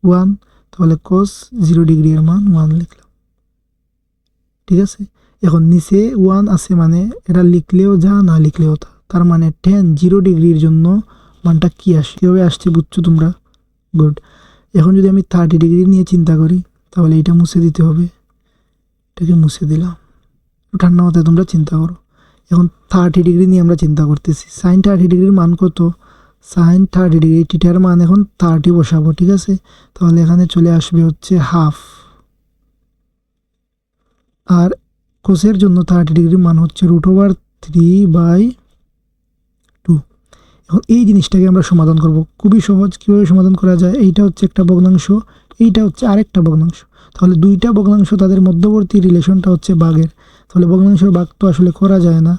1, তাহলে কস 0 ডিগ্রির মান 1 লিখলাম, ঠিক আছে? এখন নিচে 1 আছে মানে এটা লিখলেও যা না লিখলেও তা, তার মানে tan 0 ডিগ্রির জন্য মানটা কি আসে, কীভাবে আসছে বুঝছো তোমরা? গুড। এখন যদি আমি 30 ডিগ্রি নিয়ে চিন্তা করি তাহলে এটা মুছে দিতে হবে, এটাকে মুছে দিলাম। ঠান্ডা মাথায় তোমরা চিন্তা করো। এখন 30 ডিগ্রি নিয়ে আমরা চিন্তা করতেছি, সাইন 30 ডিগ্রির মান কত, সাইন 30 ডিগ্রি, টিটার মান এখন 30 বসাবো, ঠিক আছে? তাহলে এখানে চলে আসবে হচ্ছে হাফ, আর কোসের জন্য 30 ডিগ্রির মান হচ্ছে √3/2। এখন এই জিনিসটাকে আমরা সমাধান করব, খুবই সহজ। কীভাবে সমাধান করা যায়, এইটা হচ্ছে একটা ভগ্নাংশ, এইটা হচ্ছে আরেকটা ভগ্নাংশ, তাহলে দুইটা ভগ্নাংশ তাদের মধ্যবর্তী রিলেশনটা হচ্ছে ভাগের, তাহলে ভগ্নাংশের ভাগ তো আসলে করা যায় না,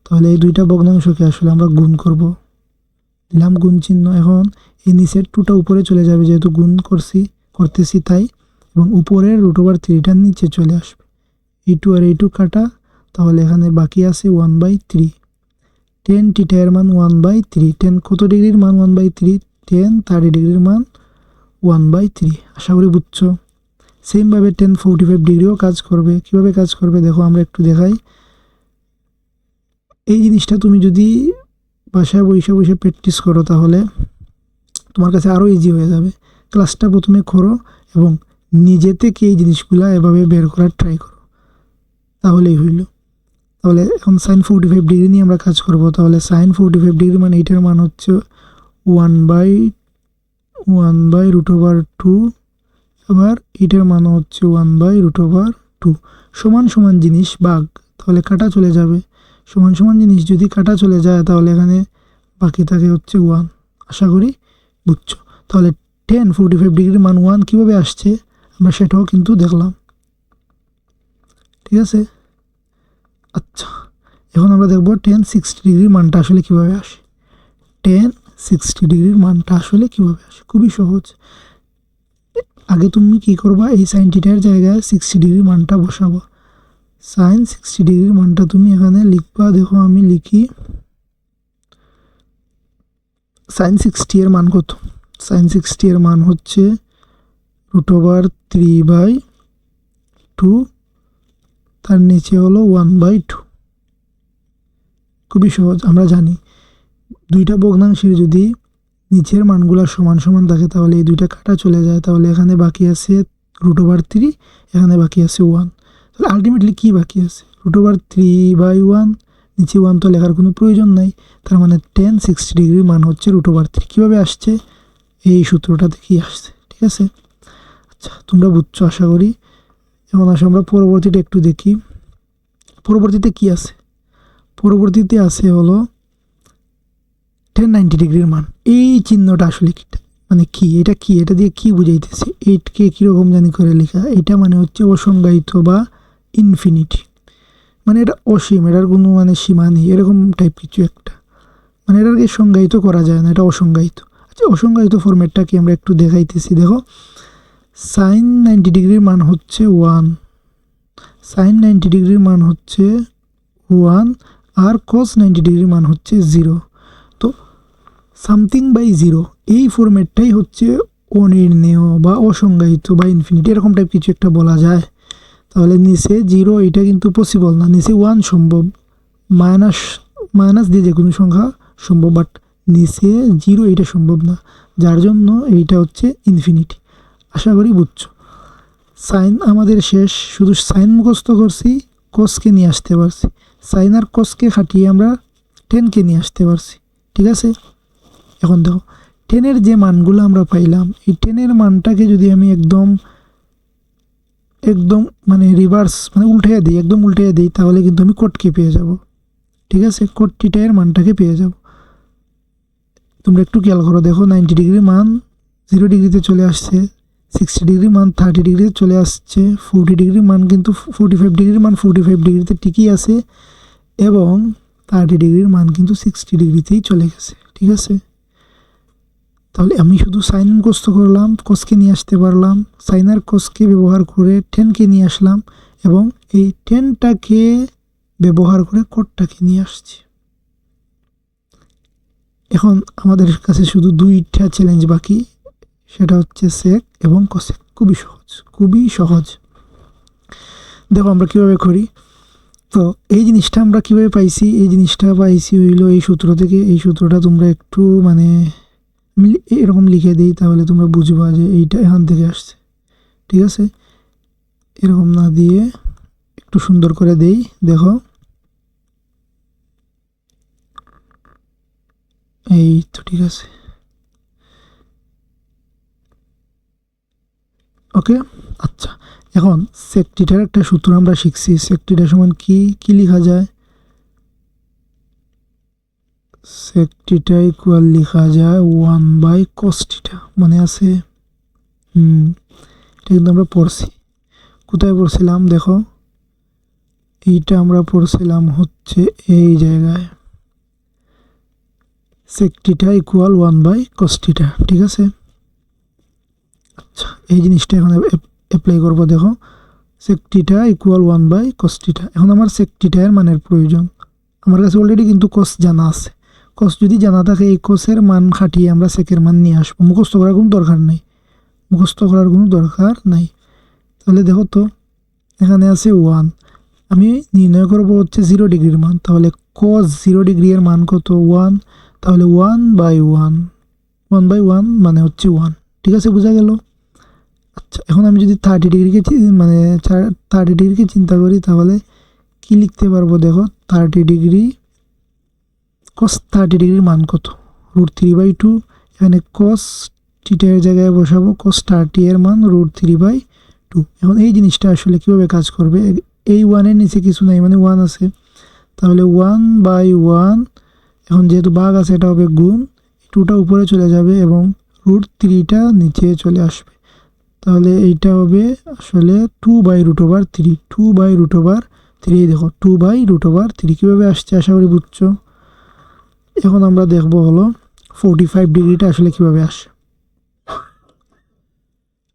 তাহলে এই দুইটা ভগ্নাংশকে আসলে আমরা গুণ করব, দিলাম গুণ চিহ্ন। এখন এই নিচের 2টা উপরে চলে যাবে যেহেতু গুণ করতেছি তাই, এবং উপরের √3টা নিচে চলে আসবে, এই 2 আর এই 2 কাটা, তাহলে এখানে বাকি আছে 1/3। tan θ এর মান 1/3, tan কত ডিগ্রির মান 1/3, tan 30 ডিগ্রির মান 1/3। আশা করি বুঝছো। সেমভাবে tan 45 ডিগ্রিও কাজ করবে। কিভাবে কাজ করবে দেখো আমরা একটু দেখাই। এই জিনিসটা তুমি যদি বাসায় বসে প্র্যাকটিস করো তাহলে তোমার কাছে আরও ইজি হয়ে যাবে। ক্লাসটা প্রথমে করো এবং নিজে থেকে এই জিনিসগুলো এভাবে বের করার ট্রাই করো, তাহলেই হইল। তাহলে এখন সাইন 45 ডিগ্রি নিয়ে আমরা কাজ করব। তাহলে সাইন 45 ডিগ্রি মানে এইটার মান হচ্ছে 1/√2, আবার এইটার মান হচ্ছে 1/√2। সমান সমান জিনিস ভাগ, তাহলে কাটা চলে যাবে। সমান সমান জিনিস যদি কাটা চলে যায় তাহলে এখানে বাকি থাকে হচ্ছে 1। আশা করি বুঝছো। তাহলে tan 45 ডিগ্রির মান 1 কীভাবে আসছে আমরা সেটাও কিন্তু দেখলাম, ঠিক আছে? আচ্ছা, এখন আমরা দেখব tan 60 ডিগ্রির মানটা আসলে কীভাবে আসে। tan 60 ডিগ্রির মানটা আসলে কীভাবে আসে, খুবই সহজ। আগে তুমি কি করবা, এই সাইন থিটার জায়গায় 60 ডিগ্রির মানটা বসাবো। সাইন 60 ডিগ্রির মানটা তুমি এখানে লিখবা। দেখো আমি লিখি, সাইন 60 এর মান কত, সাইন 60 এর মান হচ্ছে √3/2, তার নিচে হলো 1/2। খুবই সহজ। আমরা জানি দুইটা ভগ্নাংশের যদি নিচের মানগুলো সমান সমান থাকে তাহলে এই দুইটা কাটা চলে যায়, তাহলে এখানে বাকি আছে √3, এখানে বাকি আছে 1। তাহলে আলটিমেটলি কি বাকি আছে? √3/1, নিচে 1 তো লেখার কোনো প্রয়োজন নাই, তার মানে tan 60 ডিগ্রির মান হচ্ছে √3। কীভাবে আসছে? এই সূত্রটা থেকেই আসছে, ঠিক আছে? আচ্ছা, তোমরা বুঝছো আশা করি। এখন আসলে আমরা পরবর্তীটা একটু দেখি। পরবর্তীতে কি আছে? পরবর্তীতে আছে হলো tan 90 ডিগ্রির মান। এই চিহ্নটা আসলে কি, মানে কি এটা, কি এটা দিয়ে কি বুঝাইতেছে? এইটকে কীরকম জানি করে লেখা, এটা মানে হচ্ছে অসংজ্ঞায়িত বা ইনফিনিটি, মানে এটা অসীম, এটার কোনো মানে সীমা নেই, এরকম টাইপ কিছু একটা, মানে এটাকে সংজ্ঞায়িত করা যায় না, এটা অসংজ্ঞায়িত। আচ্ছা, অসংজ্ঞায়িত ফরম্যাটটাকে আমরা একটু দেখাইতেছি। দেখো, sin 90 ডিগ্রির মান হচ্ছে 1, sin 90 ডিগ্রির মান হচ্ছে 1, আর cos 90 ডিগ্রির মান হচ্ছে 0। তো সামথিং বাই 0 এই ফরম্যাটটাই হচ্ছে অনির্ণেয় বা অসংজ্ঞায়িত বা ইনফিনিটি, এরকম টাইপ কিছু একটা বলা যায়। তাহলে নিচে 0 এটা কিন্তু পসিবল না, নিচে 1 সম্ভব, মাইনাস দিয়ে যে কোনো সংখ্যা সম্ভব, বাট নিচে 0 এটা সম্ভব না, যার জন্য এইটা হচ্ছে ইনফিনিটি। আশা করি বুঝছো। সাইন আমাদের শেষ, শুধু সাইন মুখস্থ করছি, কসকে নিয়ে আসতে পারছি, সাইন আর কসকে খাটিয়ে আমরা টেনকে নিয়ে আসতে পারছি, ঠিক আছে? এখন দেখো, টেনের যে মানগুলো আমরা পাইলাম, এই টেনের মানটাকে যদি আমি একদম মানে রিভার্স, মানে উল্টাইয়া দিই, একদম উল্টাইয়া দিই, তাহলে কিন্তু আমি কোটকে পেয়ে যাব, ঠিক আছে? কোট থিটার মানটাকে পেয়ে যাব। তোমরা একটু খেয়াল করো, দেখো 90 ডিগ্রির মান 0 ডিগ্রিতে চলে আসছে, 60 ডিগ্রির মান 30 ডিগ্রিতে চলে আসছে, 40 ডিগ্রির মান কিন্তু 45 ডিগ্রির মান 45 ডিগ্রিতে টিকই আছে, এবং 30 ডিগ্রির মান কিন্তু 60 ডিগ্রিতেই চলে গেছে, ঠিক আছে? তাহলে আমি শুধু সাইন মুখস্থ করলাম, কসকে নিয়ে আসতে পারলাম, সাইন আর কসকে ব্যবহার করে টেনকে নিয়ে আসলাম, এবং এই টেনটাকে ব্যবহার করে কোটটাকে নিয়ে আসছি। এখন আমাদের কাছে শুধু দুইটা চ্যালেঞ্জ বাকি, সেটা হচ্ছে সেক এবং কসেক। খুবই সহজ, খুবই সহজ। দেখো আমরা কীভাবে করি। তো এই জিনিসটা আমরা কীভাবে পাইছি? এই জিনিসটা পাইছি হইলো এই সূত্র থেকে। এই সূত্রটা তোমরা একটু মানে এরকম লিখে দিই, তাহলে তোমরা বুঝবা যে এইটা এখান থেকে আসছে, ঠিক আছে? এরকম না দিয়ে একটু সুন্দর করে দেই। দেখো, এই তো ঠিক আছে, ওকে। আচ্ছা, এখন সেক থিটার একটা সূত্র আমরা শিখছি। সেক থিটা সমান কি লেখা যায়? সেক থিটা ইকুয়াল লেখা যায় 1/cos থিটা, মনে আছে? এটা কিন্তু আমরা পড়ছি। কোথায় পড়ছিলাম? দেখো, এইটা আমরা পড়ছিলাম হচ্ছে এই জায়গায়, sec theta equal 1/cos theta, ঠিক আছে? আচ্ছা, এই জিনিসটা এখন অ্যাপ্লাই করবো। দেখো, sec theta equal 1/cos theta. এখন আমার সেক থিটা এর মানের প্রয়োজন। আমার কাছে অলরেডি কিন্তু কস জানা আছে। কস যদি জানা থাকে, এই কসের মান খাটিয়ে আমরা সেকের মান নিয়ে আসবো। মুখস্থ করার কোনো দরকার নেই, তাহলে দেখো তো, এখানে আছে 1, আমি নির্ণয় করবো হচ্ছে 0 ডিগ্রির মান। তাহলে কস 0 ডিগ্রি এর মান কত? 1। তাহলে 1/1 মানে হচ্ছে 1, ঠিক আছে? বোঝা গেল? আচ্ছা, এখন আমি যদি 30 ডিগ্রিকে মানে 30 ডিগ্রিকে চিন্তা করি, তাহলে কি লিখতে পারবো? দেখো, 30 ডিগ্রি, cos 30 ডিগ্রির মান কত? √3/2। এখানে cos থিটা এর জায়গায় বসাবো cos 30 এর মান √3/2। এখন এই জিনিসটা আসলে কিভাবে কাজ করবে? এই 1 এর নিচে কিছু নাই, মানে 1 আছে, তাহলে 1/1, এখন যেহেতু ভাগ আছে এটা হবে গুণ, 2টা উপরে চলে যাবে এবং √3টা নিচে চলে আসবে। তাহলে এইটা হবে আসলে 2/√3, 2/√3। দেখো, 2/√3 কীভাবে আসছে আশা করি বুঝছো। এখন আমরা দেখব হলো 45 ডিগ্রিটা আসলে কিভাবে আসে।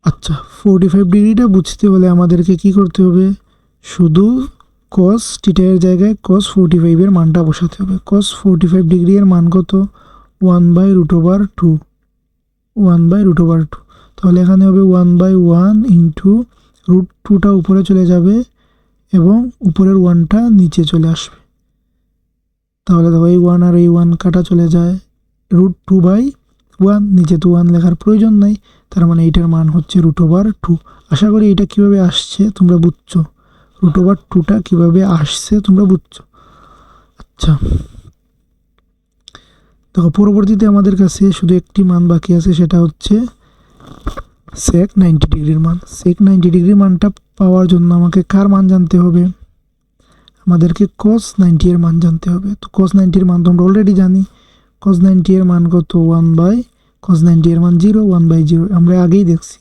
আচ্ছা, 45 ডিগ্রিটা বুঝতে হলে আমাদেরকে কি করতে হবে? শুধু cos থিটা এর জায়গায় cos 45 এর মানটা বসাতে হবে। cos 45 ডিগ্রি এর মান কত? 1/√2, 1/√2। তাহলে এখানে হবে 1/1 ইন্টু √2টা উপরে চলে যাবে এবং উপরের 1টা নিচে চলে আসবে। তাহলে দেখো, এই 1 আর এই 1 কাটা চলে যায়, √2/, 1, নিচে তো 1 লেখার প্রয়োজন নাই, তার মানে এইটার মান হচ্ছে √2। আশা করি এটা কিভাবে আসছে তোমরা বুঝছো, √2টা কিভাবে আসছে তোমরা বুঝছো। আচ্ছা, দেখো পরবর্তীতে আমাদের কাছে শুধু একটি মান বাকি আছে, সেটা হচ্ছে sec 90 ডিগ্রির মান। sec 90 ডিগ্রির মানটা পাওয়ার জন্য আমাকে কার মান জানতে হবে, আমাদেরকে cos 90 এর মান জানতে হবে। তো cos 90 এর মান তো আমরা অলরেডি জানি, cos 90 এর মান কত, 1 cos 90 এর মান 0, 1/0 আমরা আগেই দেখছি।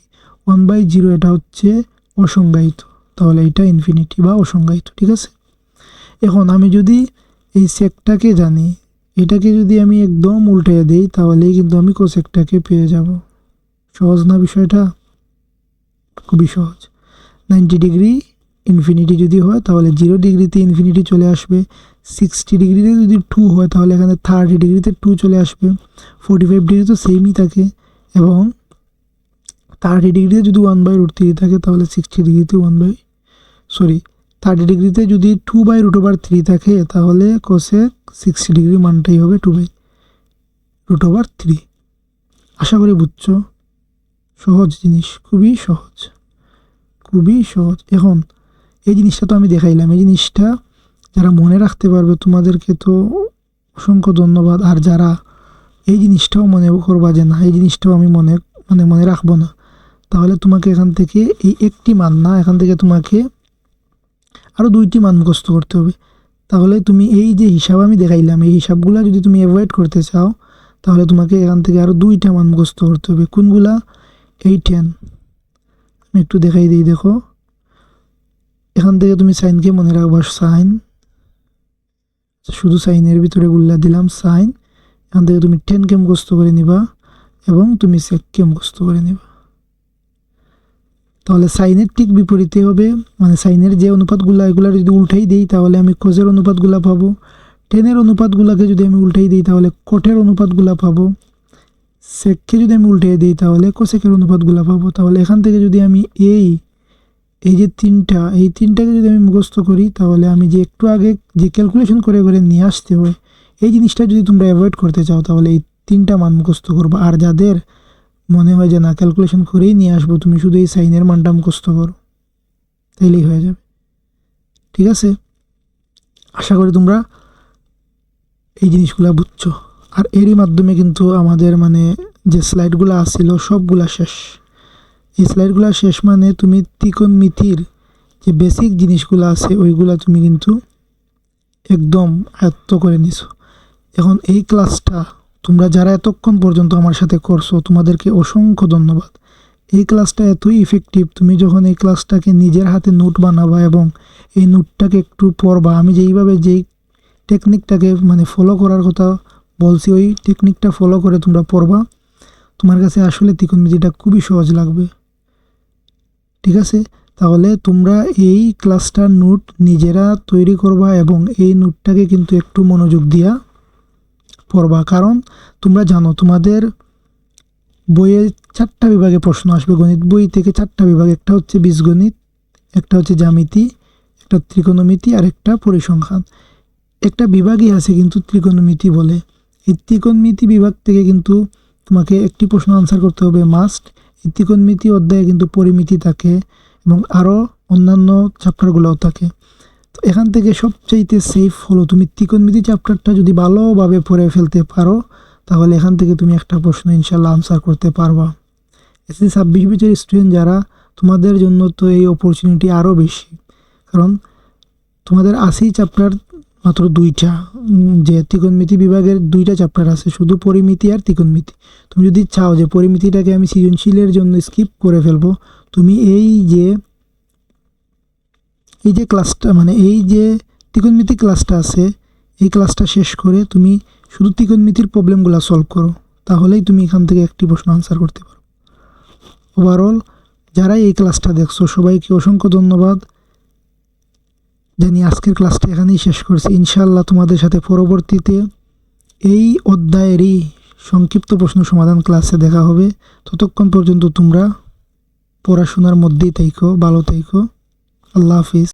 1/0 এটা হচ্ছে অসংজ্ঞায়িত, তাহলে এটা ইনফিনিটি বা অসংজ্ঞায়িত, ঠিক আছে। এখন আমি যদি এই সেকটাকে জানি, এটাকে যদি আমি একদম উল্টে দিই তাহলেই কিন্তু আমি কোসেকটাকে পেয়ে যাব। সহজ না বিষয়টা, খুবই সহজ। 90 ডিগ্রি ইনফিনিটি যদি হয় তাহলে 0 ডিগ্রিতে ইনফিনিটি চলে আসবে, 60 ডিগ্রিতে যদি 2 হয় তাহলে এখানে 30 ডিগ্রিতে 2 চলে আসবে, 45 ডিগ্রি তো সেমই থাকে, এবং 30 ডিগ্রিতে যদি 1/√3 থাকে তাহলে 60 ডিগ্রিতে 30 ডিগ্রিতে যদি 2/√3 থাকে তাহলে কোসেক 60 ডিগ্রি মানটাই হবে 2/√3। আশা করি বুঝছো, সহজ জিনিস, খুবই সহজ, খুবই সহজ। এখন এই জিনিসটা তো আমি দেখাইলাম, এই জিনিসটা যারা মনে রাখতে পারবে তোমাদেরকে তো অসংখ্য ধন্যবাদ। আর যারা এই জিনিসটাও মনে করবা যে না এই জিনিসটাও আমি মনে রাখবো না, তাহলে তোমাকে এখান থেকে এই একটি মান না, এখান থেকে তোমাকে আরও 2টি মান মুখস্থ করতে হবে। তাহলে তুমি এই যে হিসাব আমি দেখাইলাম, এই হিসাবগুলো যদি তুমি অ্যাভয়েড করতে চাও তাহলে তোমাকে এখান থেকে আরও 2টা মান মুখস্থ করতে হবে। কোনগুলা, এই 10, আমি একটু দেখাই দিই। দেখো এখান থেকে তুমি সাইনকে মনে রাখবা, সাইন, শুধু সাইনের ভিতরে গুল্লা দিলাম সাইন। এখান থেকে তুমি 10কে মুখস্থ করে নিবা এবং তুমি সেককে মুখস্থ করে নিবা। তাহলে সাইনের ঠিক বিপরীতে হবে, মানে সাইনের যে অনুপাতগুলো এগুলো যদি উল্টাই দিই তাহলে আমি কোজের অনুপাতগুলো পাবো, 10-এর অনুপাতগুলোকে যদি আমি উল্টাই দিই তাহলে কোটের অনুপাতগুলো পাবো, সেককে যদি আমি উল্টাই দিই তাহলে কোসেকের অনুপাতগুলো পাবো। তাহলে এখান থেকে যদি আমি এই যে এই তিনটাকে যদি আমি মুখস্থ করি তাহলে আমি যে একটু আগে যে ক্যালকুলেশন করে নিয়ে আসতে হয়, এই জিনিসটা যদি তোমরা অ্যাভয়েড করতে চাও তাহলে এই 3টা মান মুখস্থ করবো। আর যাদের মনে হয় যে না ক্যালকুলেশন করেই নিয়ে আসবো, তুমি শুধু এই সাইনের মানটা মুখস্থ করো, তাইলেই হয়ে যাবে, ঠিক আছে। আশা করি তোমরা এই জিনিসগুলো বুঝছো। আর এরই মাধ্যমে কিন্তু আমাদের মানে যে স্লাইডগুলো আসছিল সবগুলা শেষ। এই স্লাইডগুলো শেষ মানে তুমি ত্রিকোণমিতির যে বেসিক জিনিসগুলো আছে ওইগুলা তুমি কিন্তু একদম আয়ত্ত করে নিছো। এখন এই ক্লাসটা তোমরা যারা এতক্ষণ পর্যন্ত আমার সাথে করছো তোমাদেরকে অসংখ্য ধন্যবাদ। এই ক্লাসটা এতই ইফেক্টিভ, তুমি যখন এই ক্লাসটাকে নিজের হাতে নোট বানাবা এবং এই নোটটাকে একটু পড়বা, আমি যেই টেকনিকটাকে মানে ফলো করার কথা বলছি ওই টেকনিকটা ফলো করে তোমরা পড়বা, তোমার কাছে আসলে ত্রিকোণমিতিটা খুবই সহজ লাগবে, ঠিক আছে। তাহলে তোমরা এই ক্লাসটার নোট নিজেরা তৈরি করবা এবং এই নোটটাকে কিন্তু একটু মনোযোগ দিয়া পড়বা, কারণ তোমরা জানো তোমাদের বইয়ে 4টা বিভাগে প্রশ্ন আসবে, গণিত বই থেকে 4টা বিভাগ, একটা হচ্ছে বীজগণিত, একটা হচ্ছে জ্যামিতি, একটা ত্রিকোণমিতি আর একটা পরিসংখ্যান। একটা বিভাগই আছে কিন্তু ত্রিকোণমিতি বলে, এই ত্রিকোণমিতি বিভাগ থেকে কিন্তু তোমাকে একটি প্রশ্ন আনসার করতে হবে মাস্ট। এই ত্রিকোণমিতি অধ্যায়ে কিন্তু পরিমিতি থাকে এবং আরও অন্যান্য চ্যাপ্টারগুলোও থাকে। তো এখান থেকে সবচাইতে সেফ হলো তুমি ত্রিকোণমিতি চ্যাপ্টারটা যদি ভালোভাবে পড়ে ফেলতে পারো তাহলে এখান থেকে তুমি একটা প্রশ্ন ইনশাল্লাহ আনসার করতে পারবা। এসএসসি 26 ব্যাচের স্টুডেন্ট যারা, তোমাদের জন্য তো এই অপরচুনিটি আরও বেশি, কারণ তোমাদের 80 চ্যাপ্টার মাত্র 2টা, যে ত্রিকোণমিতি বিভাগের 2টা চ্যাপ্টার আছে, শুধু পরিমিতি আর ত্রিকোণমিতি। তুমি যদি চাও যে পরিমিতিটাকে আমি সৃজনশীলের জন্য স্কিপ করে ফেলবো, তুমি এই যে ক্লাসটা মানে এই যে ত্রিকোণমিতি ক্লাসটা আছে এই ক্লাসটা শেষ করে তুমি শুধু ত্রিকোণমিতির প্রবলেমগুলো সলভ করো, তাহলেই তুমি এখান থেকে একটি প্রশ্ন আনসার করতে পারো। ওভারঅল যারা এই ক্লাসটা দেখছো সবাইকে অসংখ্য ধন্যবাদ জানি। আজকের ক্লাসটা এখানেই শেষ করছি, ইনশাআল্লাহ তোমাদের সাথে পরবর্তীতে এই অধ্যায়েরই সংক্ষিপ্ত প্রশ্ন সমাধান ক্লাসে দেখা হবে। ততক্ষণ পর্যন্ত তোমরা পড়াশোনার মধ্যেই থাইকো, ভালো থাইকো, আল্লাহ হাফিজ।